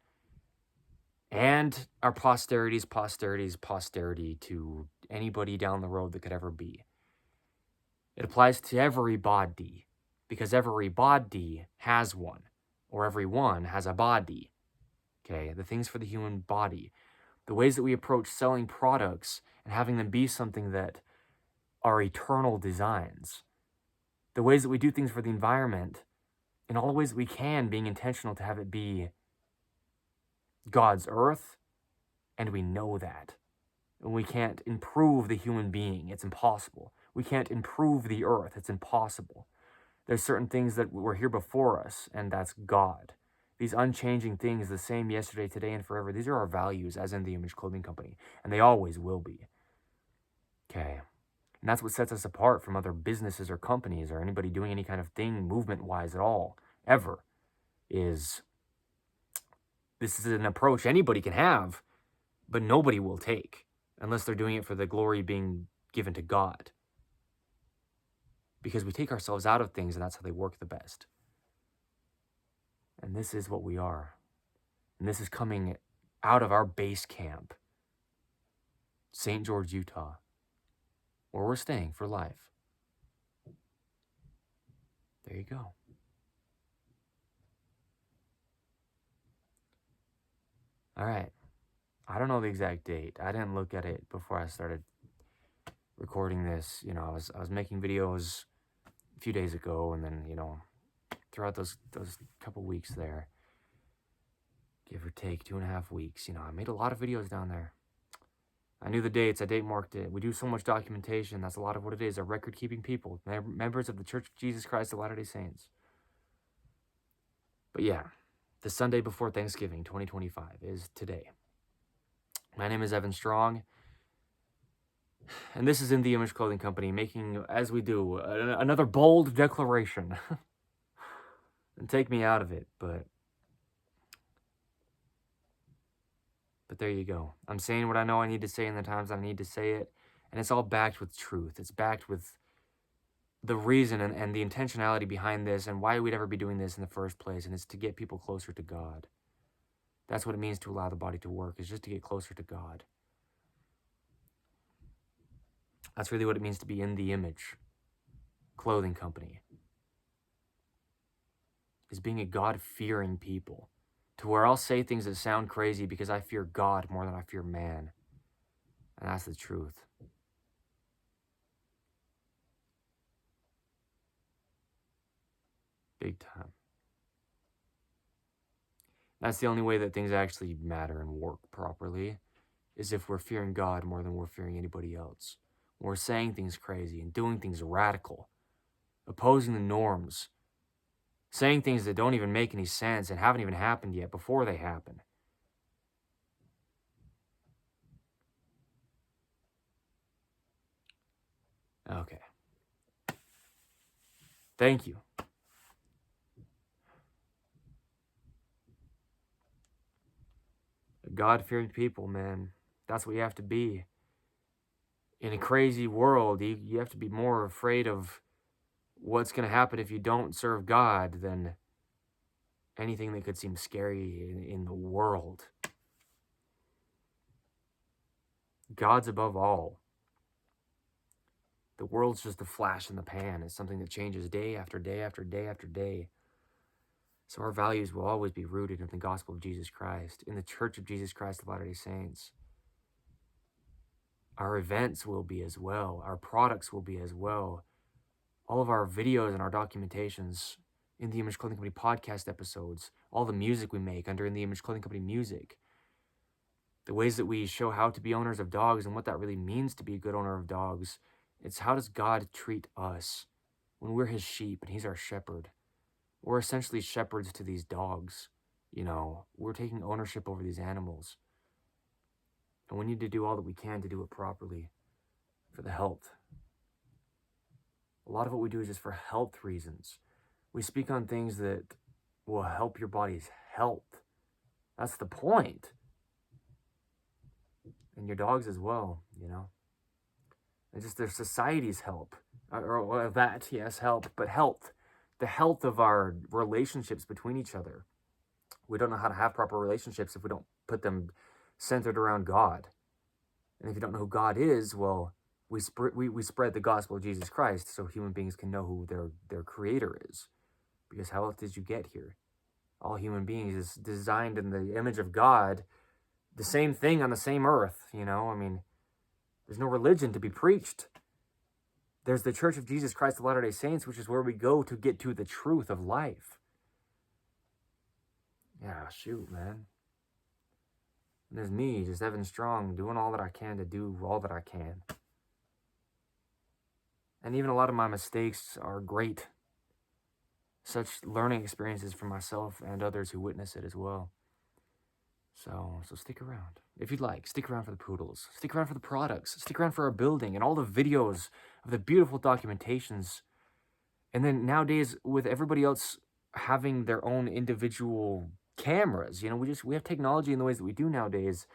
And our posterity's posterity to anybody down the road that could ever be. It applies to every body, because every body has one, or every one has a body. Okay, the things for the human body. The ways that we approach selling products and having them be something that are eternal designs. The ways that we do things for the environment, in all the ways that we can, being intentional to have it be God's earth, and we know that. And we can't improve the human being. It's impossible. We can't improve the earth. It's impossible. There's certain things that were here before us, and that's God. These unchanging things, the same yesterday, today, and forever, these are our values as in the Image Clothing Company, and they always will be. Okay. And that's what sets us apart from other businesses or companies or anybody doing any kind of thing movement-wise at all, ever, is this is an approach anybody can have, but nobody will take unless they're doing it for the glory being given to God. Because we take ourselves out of things, and that's how they work the best. And this is what we are. And this is coming out of our base camp, St. George, Utah, where we're staying for life. There you go. All right. I don't know the exact date. I didn't look at it before I started recording this. You know, I was making videos a few days ago, and then, you know, throughout those couple weeks there, give or take 2.5 weeks, you know, I made a lot of videos down there. I knew the dates. I date marked it. We do so much documentation. That's a lot of what it is. A record-keeping people, members of the Church of Jesus Christ of Latter-day Saints. But yeah, the Sunday before Thanksgiving, 2025, is today. My name is Evan Strong, and this is In the Image Clothing Company, making, as we do, another bold declaration. And take me out of it, but there you go. I'm saying what I know I need to say in the times I need to say it, and it's all backed with truth. It's backed with the reason and the intentionality behind this and why we'd ever be doing this in the first place, and it's to get people closer to God. That's what it means to allow the body to work, is just to get closer to God. That's really what it means to be in the Image Clothing Company, is being a God-fearing people, to where I'll say things that sound crazy because I fear God more than I fear man. And that's the truth. Big time. That's the only way that things actually matter and work properly, is if we're fearing God more than we're fearing anybody else. We're saying things crazy and doing things radical, opposing the norms, saying things that don't even make any sense and haven't even happened yet before they happen. Okay. Thank you. God-fearing people, man. That's what you have to be. In a crazy world, you have to be more afraid of what's going to happen if you don't serve God than anything that could seem scary in the world. God's above all. The world's just a flash in the pan. It's something that changes day after day after day after day. So our values will always be rooted in the gospel of Jesus Christ, in the Church of Jesus Christ of Latter-day Saints. Our events will be as well. Our products will be as well. All of our videos and our documentations, In the Image Clothing Company podcast episodes, all the music we make under In the Image Clothing Company music, the ways that we show how to be owners of dogs and what that really means to be a good owner of dogs. It's how does God treat us when we're his sheep and he's our shepherd. We're essentially shepherds to these dogs. We're taking ownership over these animals. And we need to do all that we can to do it properly for the health. A lot of what we do is just for health reasons. We speak on things that will help your body's health. That's the point. And your dogs as well, And just their society's help. Or that, yes, help, but health. The health of our relationships between each other. We don't know how to have proper relationships if we don't put them centered around God. And if you don't know who God is, well, we spread the gospel of Jesus Christ so human beings can know who their creator is. Because how else did you get here? All human beings is designed in the image of God, the same thing on the same earth, there's no religion to be preached. There's the Church of Jesus Christ of Latter-day Saints, which is where we go to get to the truth of life. Yeah, shoot, man. And there's me, just Evan Strong, doing all that I can to do all that I can. And even a lot of my mistakes are great. Such learning experiences for myself and others who witness it as well. So stick around. If you'd like, stick around for the poodles. Stick around for the products. Stick around for our building and all the videos of the beautiful documentations. And then nowadays, with everybody else having their own individual cameras, we have technology in the ways that we do nowadays.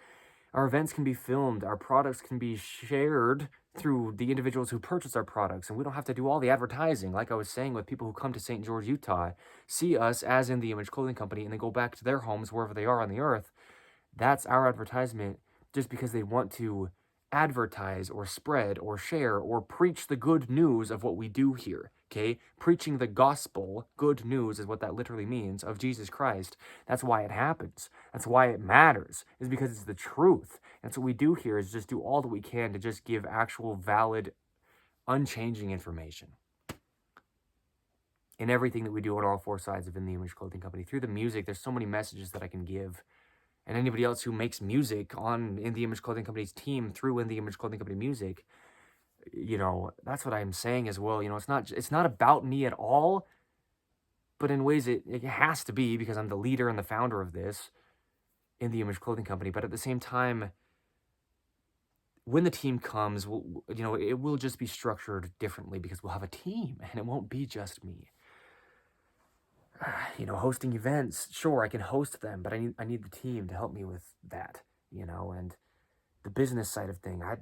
Our events can be filmed. Our products can be shared through the individuals who purchase our products. And we don't have to do all the advertising. Like I was saying, with people who come to St. George, Utah, see us as In The Image Clothing Company, and then go back to their homes wherever they are on the earth. That's our advertisement, just because they want to advertise or spread or share or preach the good news of what we do here, okay? Preaching the gospel, good news is what that literally means, of Jesus Christ. That's why it happens. That's why it matters, is because it's the truth. And so what we do here is just do all that we can to just give actual, valid, unchanging information in everything that we do on all four sides of In The Image Clothing Company. Through the music, there's so many messages that I can give. And anybody else who makes music on In The Image Clothing Company's team through In The Image Clothing Company music, that's what I'm saying as well. It's not about me at all, but in ways it has to be, because I'm the leader and the founder of this, In The Image Clothing Company. But at the same time, when the team comes, it will just be structured differently, because we'll have a team and it won't be just me. Hosting events, sure, I can host them, but I need the team to help me with that, and the business side of thing. I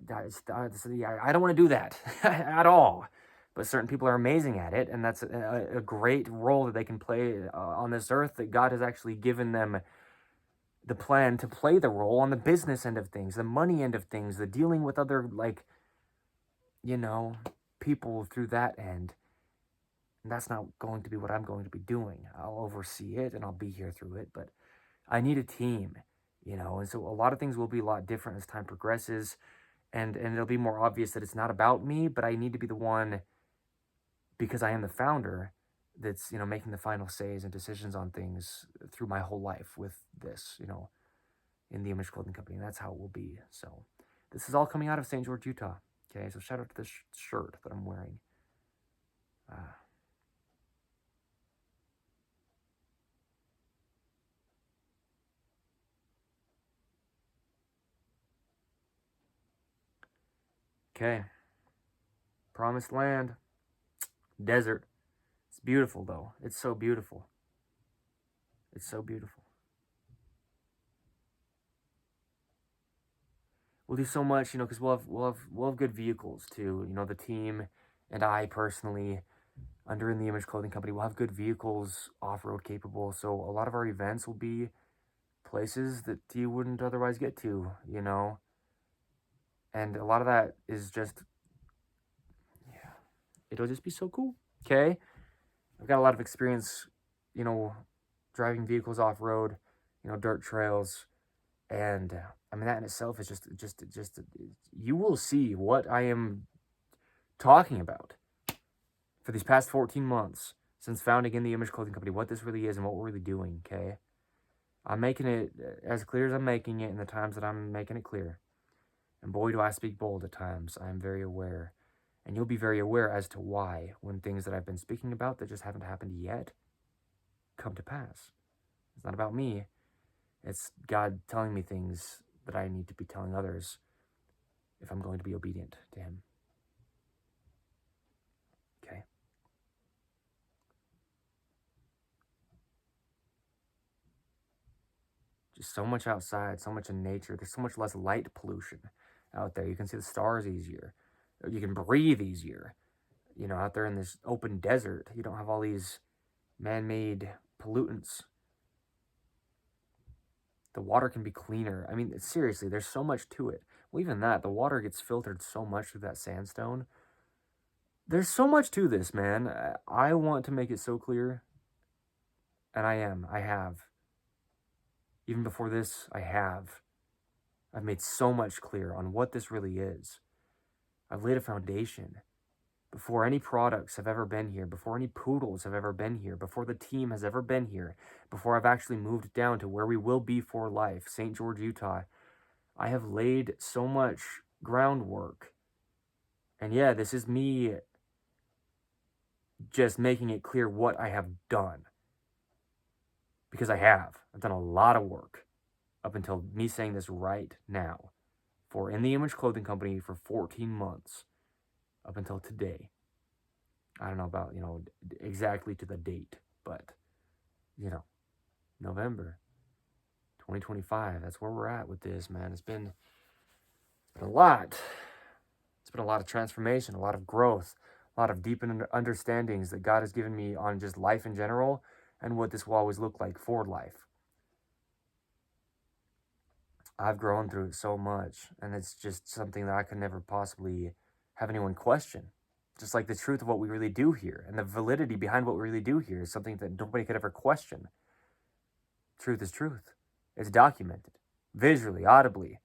don't want to do that at all, but certain people are amazing at it, and that's a great role that they can play on this earth, that God has actually given them the plan to play the role on the business end of things, the money end of things, the dealing with other, people through that end. And that's not going to be what I'm going to be doing. I'll oversee it and I'll be here through it, but I need a team, and so a lot of things will be a lot different as time progresses, and it'll be more obvious that it's not about me, but I need to be the one, because I am the founder, that's, making the final says and decisions on things through my whole life with this, In The Image Clothing Company, and that's how it will be. So this is all coming out of St. George, Utah. Okay, so shout out to this shirt that I'm wearing. Okay. Promised land. Desert. It's beautiful, though. It's so beautiful. It's so beautiful. We'll do so much, because we'll have good vehicles too. The team and I personally, under In The Image Clothing Company, we'll have good vehicles, off-road capable. So a lot of our events will be places that you wouldn't otherwise get to, And a lot of that is just, it'll just be so cool, okay? I've got a lot of experience, driving vehicles off-road, dirt trails, and that in itself is just you will see what I am talking about for these past 14 months since founding In The Image Clothing Company, what this really is and what we're really doing, okay? I'm making it as clear as I'm making it in the times that I'm making it clear. And boy, do I speak bold at times. I am very aware. And you'll be very aware as to why when things that I've been speaking about that just haven't happened yet come to pass. It's not about me. It's God telling me things that I need to be telling others if I'm going to be obedient to Him. Okay? Just so much outside, so much in nature. There's so much less light pollution out there. You can see the stars easier. You can breathe easier. Out there in this open desert, you don't have all these man-made pollutants. The water can be cleaner. I mean, seriously, there's so much to it. Well, even that, the water gets filtered so much through that sandstone. There's so much to this, man. I want to make it so clear, and I have. Even before this, I have. I've made so much clear on what this really is. I've laid a foundation. Before any products have ever been here, before any poodles have ever been here, before the team has ever been here, before I've actually moved down to where we will be for life, St. George, Utah, I have laid so much groundwork. And yeah, this is me just making it clear what I have done. Because I have. I've done a lot of work up until me saying this right now for In The Image Clothing Company for 14 months up until today. I don't know about, exactly to the date, but, November 2025, that's where we're at with this, man. It's been a lot. It's been a lot of transformation, a lot of growth, a lot of deep understandings that God has given me on just life in general and what this will always look like for life. I've grown through it so much, and it's just something that I could never possibly have anyone question. Just like the truth of what we really do here and the validity behind what we really do here is something that nobody could ever question. Truth is truth. It's documented, visually, audibly,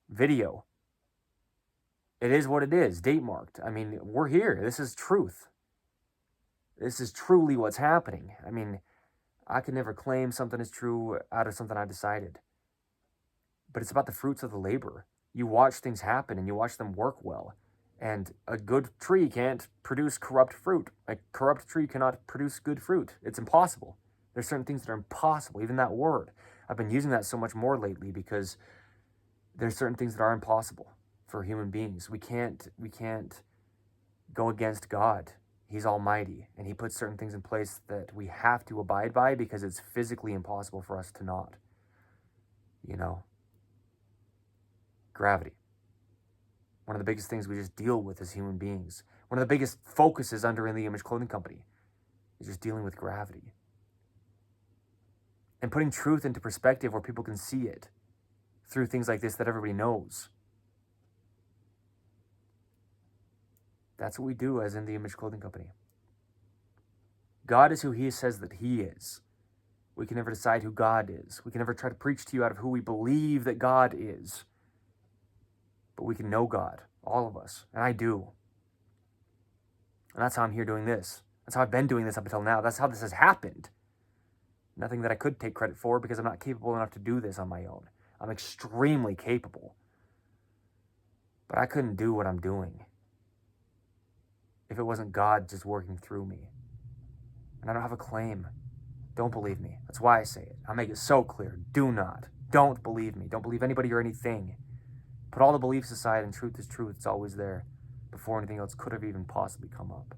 video. It is what it is, date marked. I mean, we're here. This is truth. This is truly what's happening. I mean, I can never claim something is true out of something I decided. But it's about the fruits of the labor. You watch things happen and you watch them work well. And a good tree can't produce corrupt fruit. A corrupt tree cannot produce good fruit. It's impossible. There's certain things that are impossible. Even that word. I've been using that so much more lately because there's certain things that are impossible for human beings. We can't go against God. He's almighty. And He puts certain things in place that we have to abide by because it's physically impossible for us to not. Gravity. One of the biggest things we just deal with as human beings. One of the biggest focuses under In The Image Clothing Company is just dealing with gravity. And putting truth into perspective where people can see it through things like this that everybody knows. That's what we do as In The Image Clothing Company. God is who He says that He is. We can never decide who God is. We can never try to preach to you out of who we believe that God is. But we can know God, all of us, and I do. And that's how I'm here doing this. That's how I've been doing this up until now. That's how this has happened. Nothing that I could take credit for because I'm not capable enough to do this on my own. I'm extremely capable. But I couldn't do what I'm doing if it wasn't God just working through me. And I don't have a claim. Don't believe me. That's why I say it. I make it so clear. Don't believe me. Don't believe anybody or anything. Put all the beliefs aside and truth is truth. It's always there before anything else could have even possibly come up.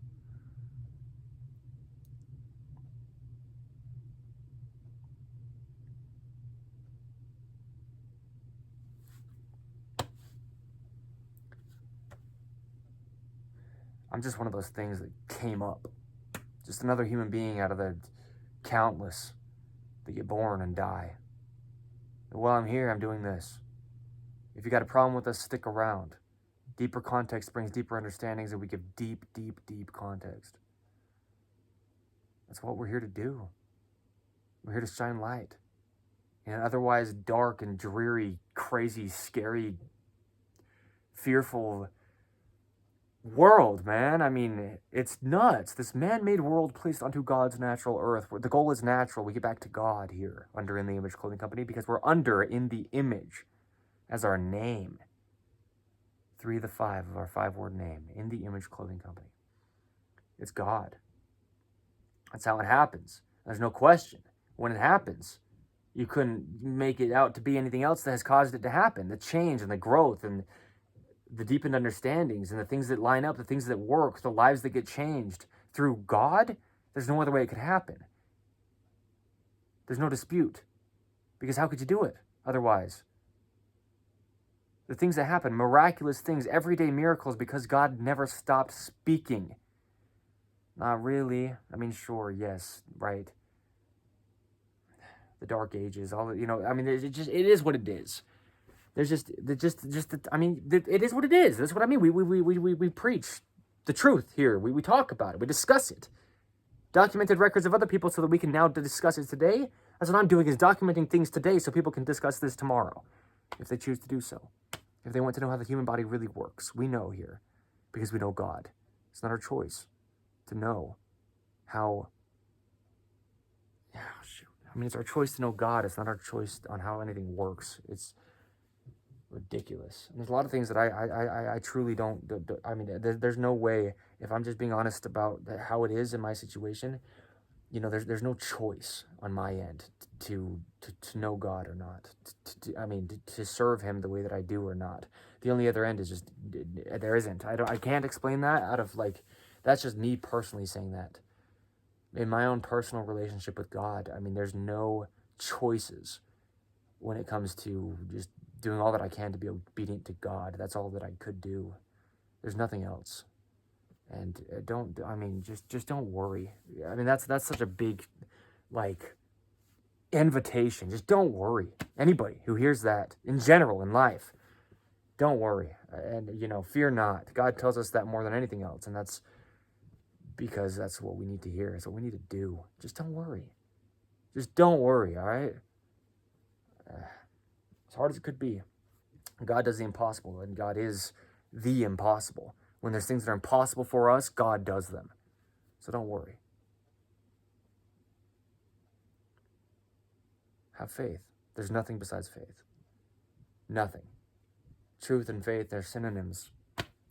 I'm just one of those things that came up. Just another human being out of the countless that get born and die. And while I'm here, I'm doing this. If you got a problem with us, stick around. Deeper context brings deeper understandings, and we give deep, deep, deep context. That's what we're here to do. We're here to shine light in an otherwise dark and dreary, crazy, scary, fearful, world, man. I mean, it's nuts. This man-made world placed onto God's natural earth. Where the goal is natural. We get back to God here under In the Image Clothing Company because we're under In the Image as our name. 3 of the 5 of our 5-word name. In the Image Clothing Company. It's God. That's how it happens. There's no question. When it happens, you couldn't make it out to be anything else that has caused it to happen. The change and the growth and the deepened understandings and the things that line up, the things that work, the lives that get changed through God, there's no other way it could happen. There's no dispute. Because how could you do it otherwise? The things that happen, miraculous things, everyday miracles, because God never stopped speaking. Not really. I mean, sure, yes, right. The Dark Ages, all I mean, it is what it is. There's I mean, it is what it is. That's what I mean. We preach the truth here. We talk about it. We discuss it. Documented records of other people so that we can now discuss it today. That's what I'm doing, is documenting things today so people can discuss this tomorrow, if they choose to do so. If they want to know how the human body really works, we know here, because we know God. It's not our choice to know how. Yeah, shoot. I mean, it's our choice to know God. It's not our choice on how anything works. It's ridiculous. And there's a lot of things that I truly don't. I mean, there's no way, if I'm just being honest about how it is in my situation, there's no choice on my end to know God or not. To serve Him the way that I do or not. The only other end is just there isn't. I can't explain that out of that's just me personally saying that. In my own personal relationship with God, I mean, there's no choices when it comes to just doing all that I can to be obedient to God. That's all that I could do. There's nothing else. And just don't worry. I mean, that's such a big, invitation. Just don't worry. Anybody who hears that, in general, in life, don't worry. And, fear not. God tells us that more than anything else. And that's because that's what we need to hear. It's what we need to do. Just don't worry. Just don't worry, all right? As hard as it could be. God does the impossible, and God is the impossible. When there's things that are impossible for us, God does them. So don't worry. Have faith. There's nothing besides faith. Nothing. Truth and faith, they're synonyms.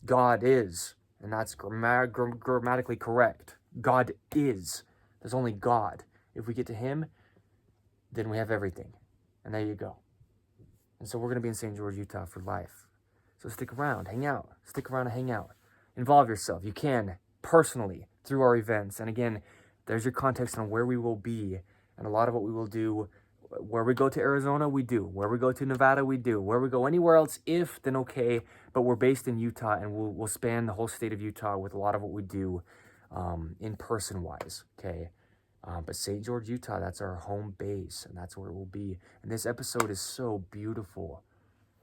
God is, and that's grammatically correct. God is. There's only God. If we get to Him, then we have everything. And there you go. And so we're going to be in St. George, Utah for life. So stick around, hang out. Stick around and hang out. Involve yourself. You can, personally, through our events. And again, there's your context on where we will be. And a lot of what we will do, where we go to Arizona, we do. Where we go to Nevada, we do. Where we go anywhere else, then okay. But we're based in Utah, and we'll span the whole state of Utah with a lot of what we do in person-wise, okay? But St. George, Utah, that's our home base, and that's where it will be. And this episode is so beautiful.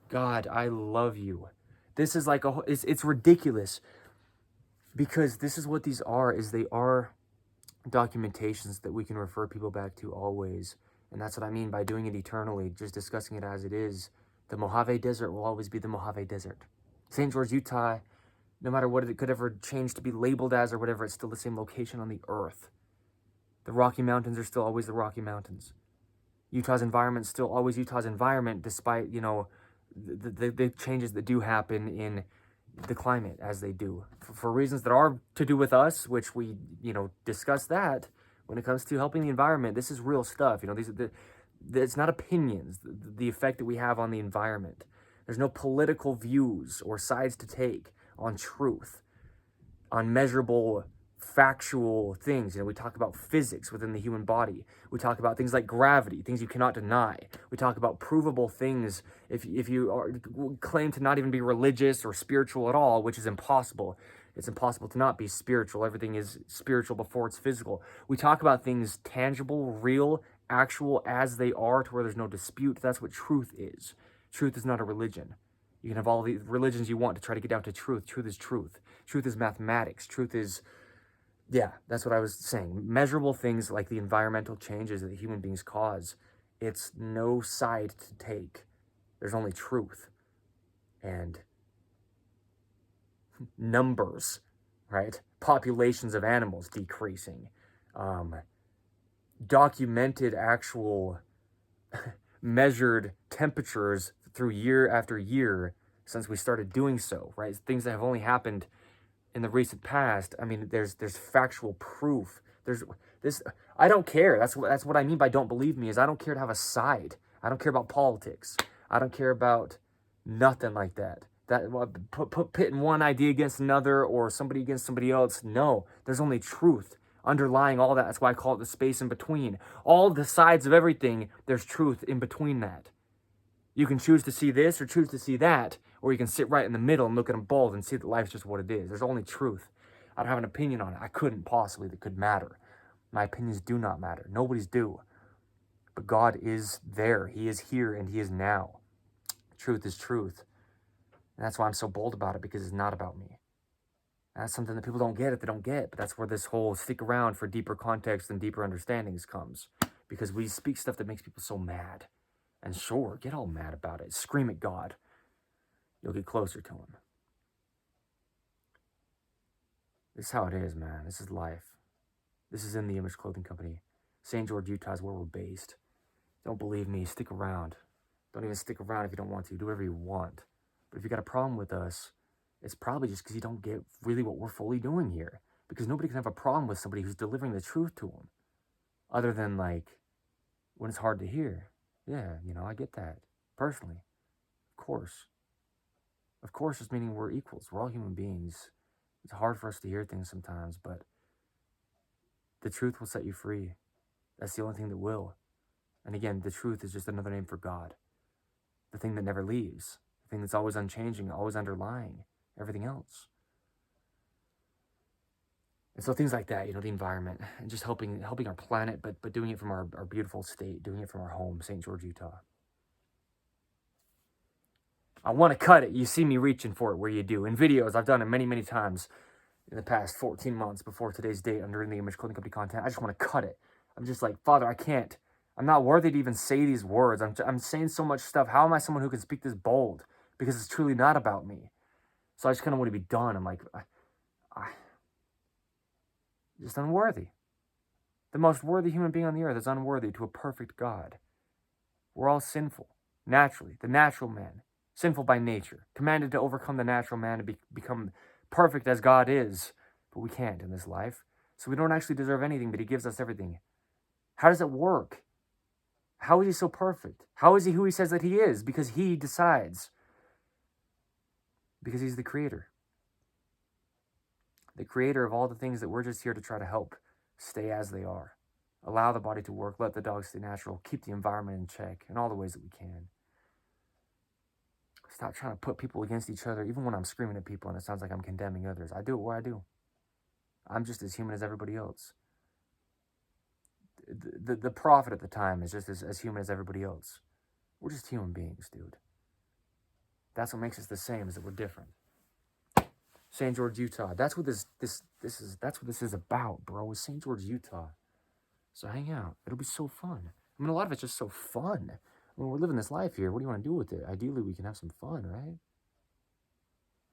God, I love you. This is it's ridiculous, because this is what these are, is they are documentations that we can refer people back to always. And that's what I mean by doing it eternally, just discussing it as it is. The Mojave Desert will always be the Mojave Desert. St. George, Utah, no matter what it could ever change to be labeled as or whatever, it's still the same location on the earth. The Rocky Mountains are still always the Rocky Mountains. Utah's environment is still always Utah's environment, despite, the changes that do happen in the climate as they do. For reasons that are to do with us, which we, discuss that. When it comes to helping the environment, this is real stuff. It's not opinions, the effect that we have on the environment. There's no political views or sides to take on truth, on measurable, factual things. We talk about physics within the human body. We talk about things like gravity, things you cannot deny. We talk about provable things if you claim to not even be religious or spiritual at all, which is impossible. It's impossible to not be spiritual. Everything is spiritual before it's physical. We talk about things tangible, real, actual as they are, to where there's no dispute. That's what truth is. Truth is not a religion. You can have all the religions you want to try to get down to truth. Truth is truth. Truth is mathematics. Truth is, that's what I was saying. Measurable things like the environmental changes that human beings cause. It's no side to take. There's only truth. And numbers, right? Populations of animals decreasing, documented actual measured temperatures through year after year since we started doing so, right? Things that have only happened in the recent past. I mean, there's factual proof. There's this. I don't care. That's what I mean by don't believe me. Is I don't care to have a side. I don't care about politics. I don't care about nothing like that. That pitting one idea against another or somebody against somebody else. No, there's only truth underlying all that. That's why I call it the space in between. All the sides of everything, there's truth in between that. You can choose to see this or choose to see that, or you can sit right in the middle and look at them both and see that life's just what it is. There's only truth. I don't have an opinion on it. I couldn't possibly. That could matter. My opinions do not matter. Nobody's do. But God is there. He is here and He is now. Truth is truth. And that's why I'm so bold about it, because it's not about me. And that's something that people don't get if they don't get. But that's where this whole stick around for deeper context and deeper understandings comes. Because we speak stuff that makes people so mad. And sure, get all mad about it. Scream at God. You'll get closer to Him. This is how it is, man. This is life. This is In the Image Clothing Company. St. George, Utah is where we're based. Don't believe me, stick around. Don't even stick around if you don't want to. Do whatever you want. But if you got a problem with us, it's probably just because you don't get really what we're fully doing here. Because nobody can have a problem with somebody who's delivering the truth to them. Other than, like, when it's hard to hear. Yeah, I get that. Personally. Of course. Of course, just meaning we're equals. We're all human beings. It's hard for us to hear things sometimes, but the truth will set you free. That's the only thing that will. And again, the truth is just another name for God. The thing that never leaves. The thing that's always unchanging, always underlying everything else. And so things like that, the environment, and just helping our planet, but doing it from our beautiful state, doing it from our home, St. George, Utah. I want to cut it. You see me reaching for it where you do. In videos, I've done it many, many times in the past 14 months before today's date under In the Image Clothing Company content. I just want to cut it. I'm just like, Father, I can't. I'm not worthy to even say these words. I'm saying so much stuff. How am I someone who can speak this bold? Because it's truly not about me. So I just kind of want to be done. I'm like, I just unworthy. The most worthy human being on the earth is unworthy to a perfect God. We're all sinful, naturally, the natural man, sinful by nature, commanded to overcome the natural man and become perfect as God is, but we can't in this life. So we don't actually deserve anything, but He gives us everything. How does it work? How is He so perfect? How is He who He says that He is? Because He decides. Because He's the creator. The creator of all the things that we're just here to try to help stay as they are. Allow the body to work, let the dog stay natural, keep the environment in check in all the ways that we can. Stop trying to put people against each other, even when I'm screaming at people and it sounds like I'm condemning others. I do it where I do. I'm just as human as everybody else. The prophet at the time is just as human as everybody else. We're just human beings, dude. That's what makes us the same, is that we're different. St. George, Utah. That's what this is. That's what this is about, bro. Is St. George, Utah. So hang out. It'll be so fun. I mean, a lot of it's just so fun. I mean, we're living this life here. What do you want to do with it? Ideally, we can have some fun, right?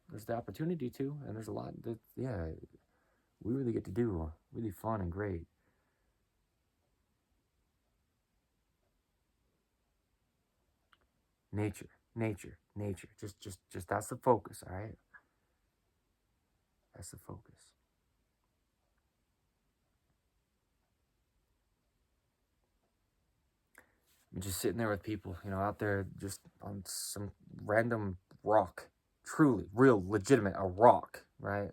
There's the opportunity to, and there's a lot that, we really get to do. Really fun and great. Nature. Just that's the focus, all right? That's the focus. I'm just sitting there with people, out there just on some random rock. Truly, real, legitimate, a rock, right?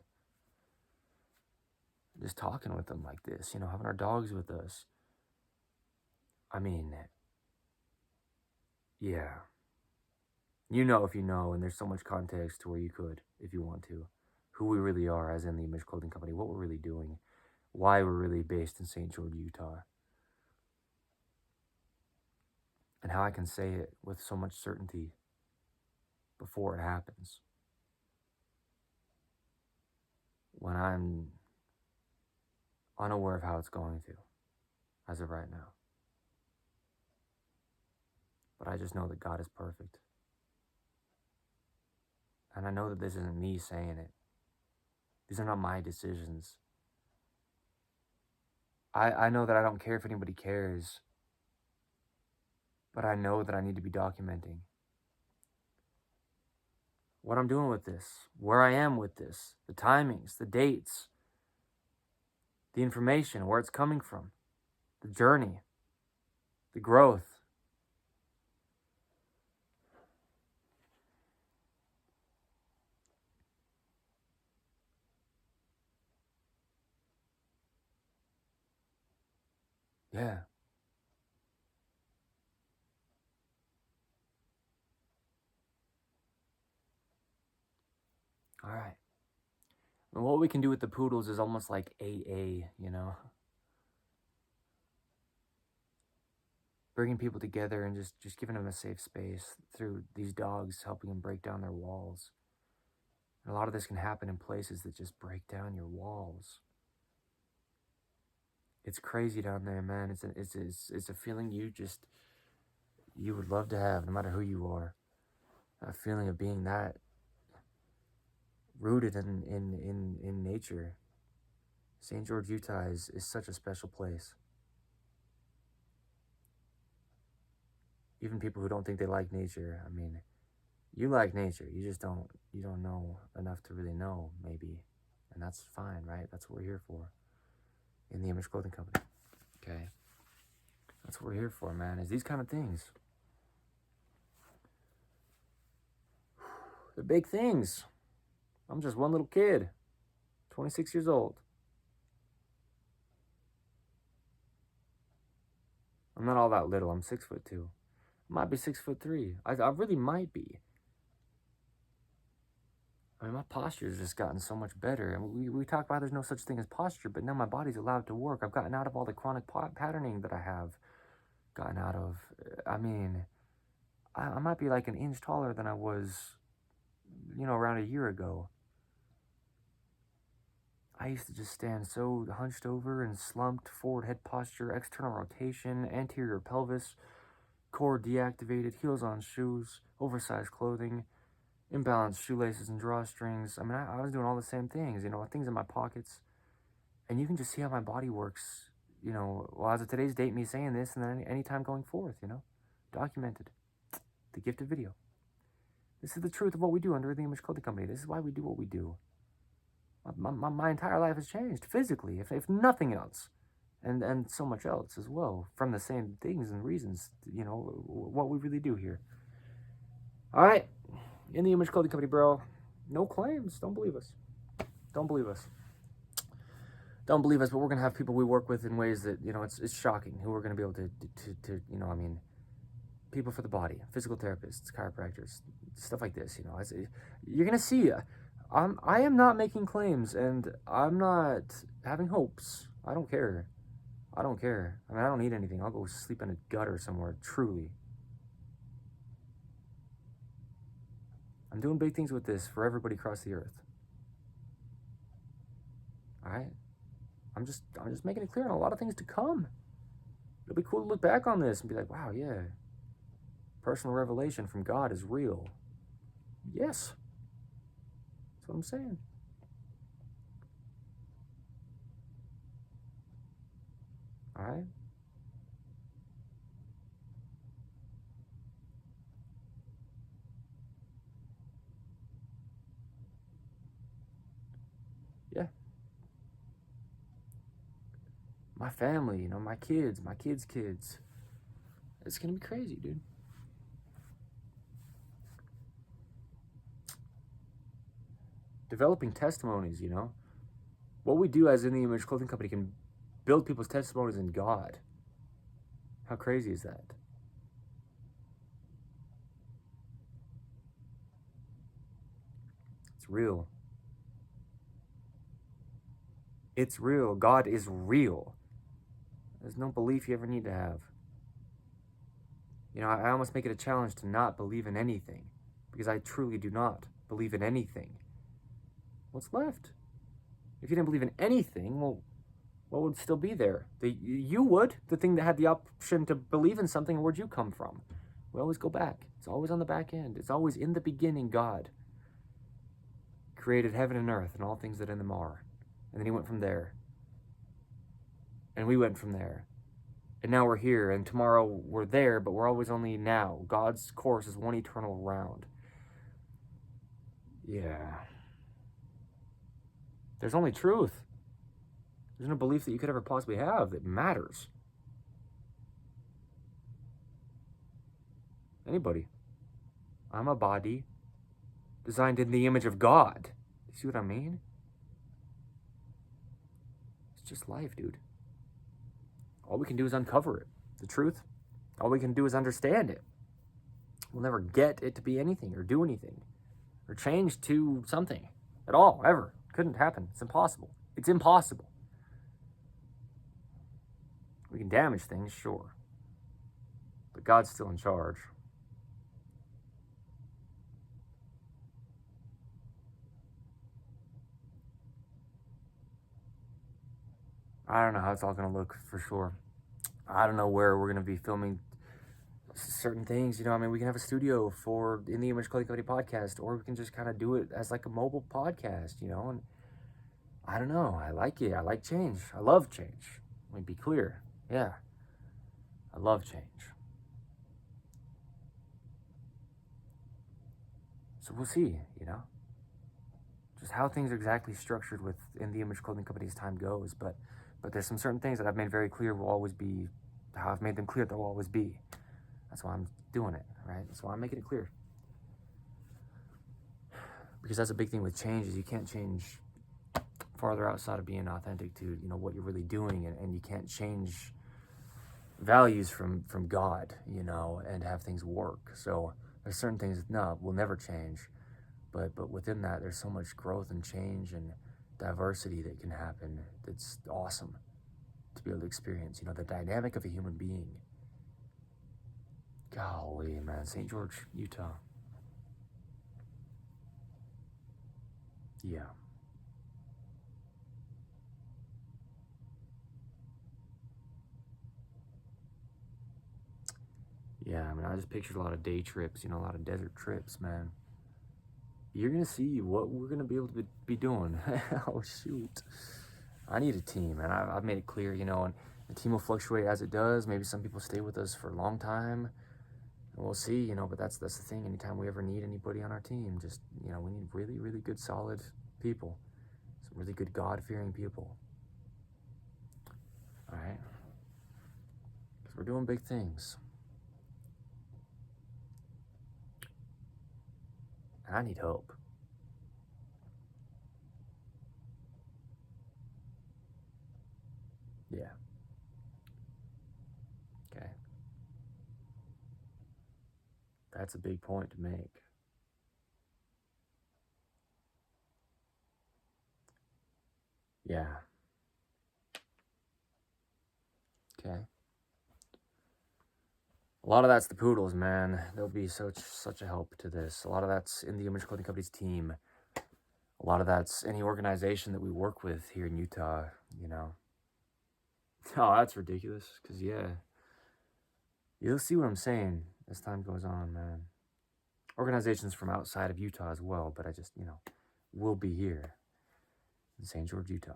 Just talking with them like this, having our dogs with us. I mean, yeah. If you know, and there's so much context to where you could, if you want to, who we really are as In the Image Clothing Company, what we're really doing, why we're really based in St. George, Utah, and how I can say it with so much certainty before it happens. When I'm unaware of how it's going to, as of right now. But I just know that God is perfect. And I know that this isn't me saying it. These are not my decisions. I know that I don't care if anybody cares, but I know that I need to be documenting what I'm doing with this, where I am with this, the timings, the dates, the information, where it's coming from, the journey, the growth. Yeah. All right. And what we can do with the poodles is almost like AA, you know? Bringing people together and just giving them a safe space through these dogs, helping them break down their walls. And a lot of this can happen in places that just break down your walls. It's crazy down there, man. It's a feeling you would love to have, no matter who you are. A feeling of being that rooted in nature. St. George, Utah is such a special place. Even people who don't think they like nature, I mean, you like nature, you don't know enough to really know, maybe. And that's fine, right? That's what we're here for. In the Image Clothing Company. Okay? That's what we're here for, man, is these kind of things. The big things. I'm just one little kid, 26 years old. I'm not all that little. I'm 6'2". I might be 6'3". I really might be. I mean, my posture has just gotten so much better. And we talk about there's no such thing as posture, but now my body's allowed to work. I've gotten out of all the chronic patterning that I have gotten out of. I mean, I might be like an inch taller than I was, around a year ago. I used to just stand so hunched over and slumped, forward head posture, external rotation, anterior pelvis, core deactivated, heels on shoes, oversized clothing, imbalanced shoelaces and drawstrings. I mean, I was doing all the same things, things in my pockets. And you can just see how my body works, as of today's date, me saying this, and then any time going forth, documented. The gift of video. This is the truth of what we do under the Image Clothing Company. This is why we do what we do. My entire life has changed physically, if nothing else, and so much else as well, from the same things and reasons, what we really do here. All right, in the Image Clothing Company, bro. No claims. Don't believe us. Don't believe us. Don't believe us, but we're going to have people we work with in ways that, it's shocking, who we're going to be able to people for the body, physical therapists, chiropractors, stuff like this, you're going to see, I am not making claims, and I'm not having hopes. I don't care. I don't care. I mean, I don't need anything. I'll go sleep in a gutter somewhere, truly. I'm doing big things with this for everybody across the earth. All right? I'm just making it clear on a lot of things to come. It'll be cool to look back on this and be like, wow, yeah. Personal revelation from God is real. Yes. That's what I'm saying. All right? Yeah. My family, my kids, my kids' kids. It's going to be crazy, dude. Developing testimonies, What we do as In the Image Clothing Company can build people's testimonies in God. How crazy is that? It's real. It's real. God is real. There's no belief you ever need to have. I almost make it a challenge to not believe in anything, because I truly do not believe in anything. What's left? If you didn't believe in anything, well, what would still be there? You would. The thing that had the option to believe in something, where'd you come from? We always go back. It's always on the back end. It's always in the beginning, God created heaven and earth and all things that in them are. And then he went from there. And we went from there. And now we're here, and tomorrow we're there, but we're always only now. God's course is one eternal round. Yeah. There's only truth. There's no belief that you could ever possibly have that matters. Anybody. I'm a body designed in the image of God. You see what I mean? It's just life, dude. All we can do is uncover it. The truth. All we can do is understand it. We'll never get it to be anything or do anything or change to something at all, ever. Couldn't happen. It's impossible. It's impossible. We can damage things, sure. But God's still in charge. I don't know how it's all going to look for sure. I don't know where we're going to be filming certain things. You know, I mean, we can have a studio for In the Image Clothing Company podcast, or we can just kind of do it as like a mobile podcast, you know. And I don't know. I like it. I like change. I love change. Let me be clear. Yeah. I love change. So we'll see, you know, just how things are exactly structured with In the Image Clothing Company as time goes. But there's some certain things that I've made very clear will always be how I've made them clear they'll always be. That's why I'm doing it, right? That's why I'm making it clear. Because that's a big thing with change is you can't change farther outside of being authentic to, you know, what you're really doing. And you can't change values from God, you know, and have things work. So there's certain things that, no, will never change. But within that, there's so much growth and change and diversity that can happen. That's awesome to be able to experience, you know, the dynamic of a human being. Golly, man, St. George, Utah. Yeah. Yeah, I mean, I just pictured a lot of day trips, you know, a lot of desert trips, man. You're going to see what we're going to be able to be doing. Oh, shoot. I need a team, and I've made it clear, you know, and the team will fluctuate as it does. Maybe some people stay with us for a long time, and we'll see, you know, but that's the thing. Anytime we ever need anybody on our team, just, you know, we need really, really good, solid people. Some really good, God-fearing people. All right? Because we're doing big things. And I need hope. Yeah. Okay. That's a big point to make. Yeah. Okay. A lot of that's the poodles, man. They'll be such a help to this. A lot of that's In the Image Clothing Company's team. A lot of that's any organization that we work with here in Utah, you know. Oh, that's ridiculous. Because, yeah. You'll see what I'm saying as time goes on, man. Organizations from outside of Utah as well, but I just, you know, will be here in St. George, Utah.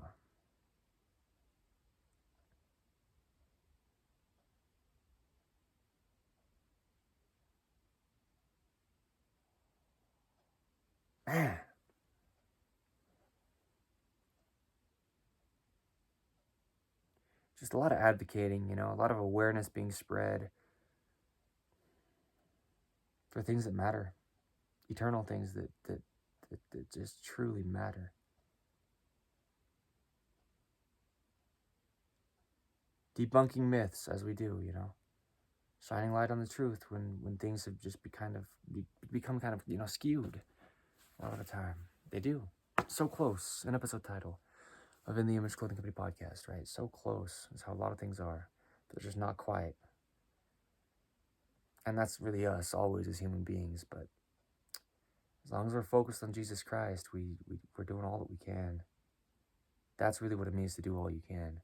Man. Just a lot of advocating, you know, a lot of awareness being spread for things that matter. Eternal things that just truly matter. Debunking myths as we do, you know. Shining light on the truth when things have just become kind of, you know, skewed a lot of the time. They do. So close. An episode title of In the Image Clothing Company podcast, right? So close is how a lot of things are. But they're just not quite. And that's really us always as human beings. But as long as we're focused on Jesus Christ, we're doing all that we can. That's really what it means to do all you can.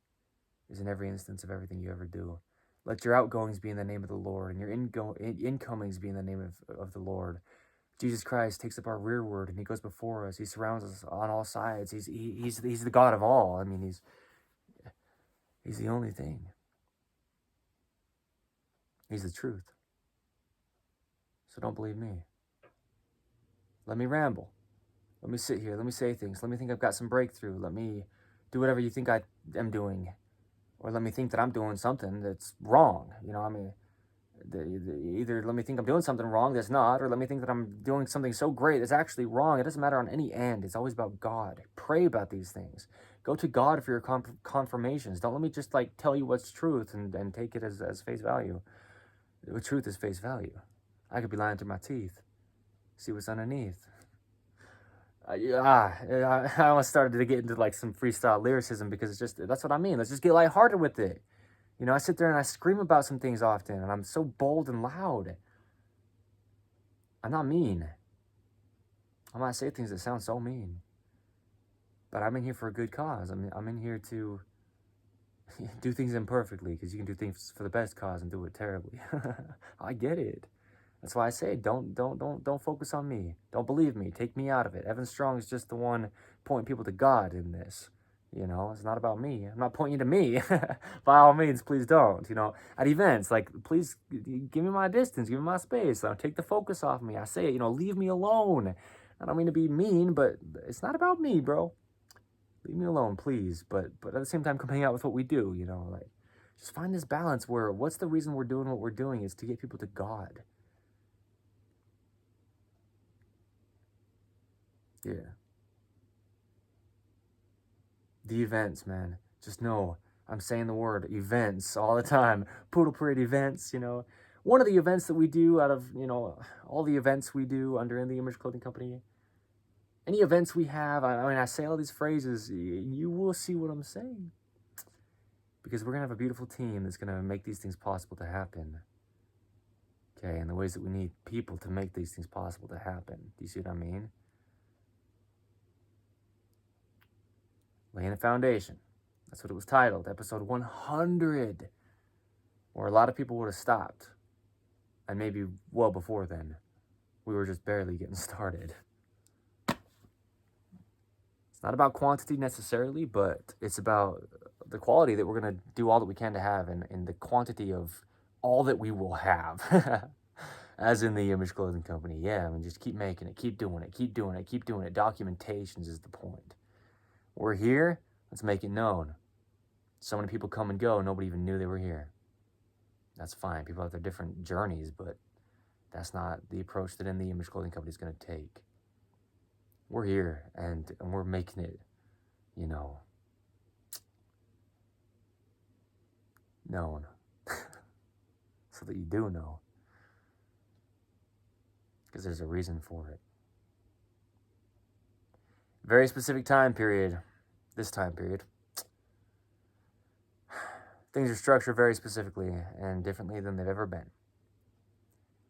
Is in every instance of everything you ever do. Let your outgoings be in the name of the Lord, and your incomings be in the name of the Lord. Jesus Christ takes up our rearward and he goes before us. He surrounds us on all sides. He's the God of all. I mean, he's the only thing. He's the truth. So don't believe me. Let me ramble. Let me sit here. Let me say things. Let me think I've got some breakthrough. Let me do whatever you think I am doing. Or let me think that I'm doing something that's wrong. Either let me think I'm doing something wrong that's not, or let me think that I'm doing something so great that's actually wrong. It doesn't matter on any end. It's always about God. Pray about these things. Go to God for your confirmations. Don't let me just tell you what's truth and take it as face value. The truth is face value. I could be lying through my teeth. See what's underneath. I almost started to get into some freestyle lyricism because it's just, that's what I mean. Let's just get lighthearted with it. I sit there and I scream about some things often, and I'm so bold and loud. I'm not mean. I might say things that sound so mean, but I'm in here for a good cause. I'm in here to do things imperfectly, because you can do things for the best cause and do it terribly. I get it. That's why I say don't focus on me. Don't believe me. Take me out of it. Evan Strong is just the one pointing people to God in this. It's not about me. I'm not pointing you to me. By all means, please don't. At events, please give me my distance, give me my space. Take the focus off me. I say it, leave me alone. I don't mean to be mean, but it's not about me, bro. Leave me alone, please. But at the same time, come hang out with what we do, just find this balance where what's the reason we're doing what we're doing is to get people to God. Yeah. The events, man. Just know I'm saying the word events all the time. Poodle Parade events, One of the events that we do out of, all the events we do under In The Image Clothing Company, any events we have, I say all these phrases, you will see what I'm saying. Because we're going to have a beautiful team that's going to make these things possible to happen. Okay, and the ways that we need people to make these things possible to happen. Do you see what I mean? Laying a foundation. That's what it was titled, episode 100, where a lot of people would have stopped. And maybe well before then. We were just barely getting started. It's not about quantity necessarily, but it's about the quality that we're going to do all that we can to have, and the quantity of all that we will have. As in the Image Clothing Company. Yeah, just keep making it, keep doing it, keep doing it, keep doing it. Documentations is the point. We're here, let's make it known. So many people come and go, nobody even knew they were here. That's fine. People have their different journeys, but that's not the approach that In The Image Clothing Company is going to take. We're here, and we're making it, known. So that you do know. Because there's a reason for it. Very specific time period. This time period. Things are structured very specifically and differently than they've ever been.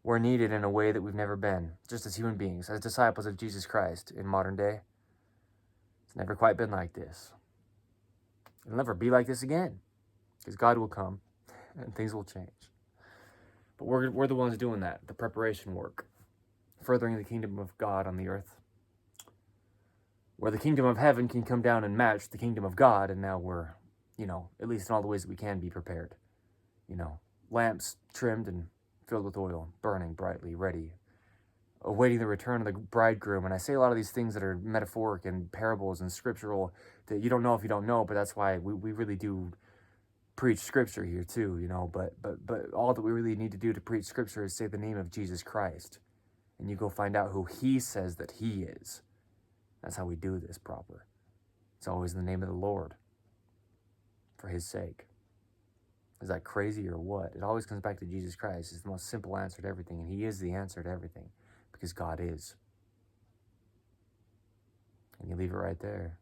We're needed in a way that we've never been, just as human beings, as disciples of Jesus Christ in modern day. It's never quite been like this. It'll never be like this again, because God will come and things will change. But we're the ones doing that, the preparation work, furthering the kingdom of God on the earth, where the kingdom of heaven can come down and match the kingdom of God, and now we're, at least in all the ways that we can be prepared. Lamps trimmed and filled with oil, burning brightly, ready, awaiting the return of the bridegroom. And I say a lot of these things that are metaphoric and parables and scriptural that you don't know if you don't know, but that's why we really do preach scripture here too, but all that we really need to do to preach scripture is say the name of Jesus Christ. And you go find out who he says that he is. That's how we do this proper. It's always in the name of the Lord. For his sake. Is that crazy or what? It always comes back to Jesus Christ. It's the most simple answer to everything. And he is the answer to everything. Because God is. And you leave it right there.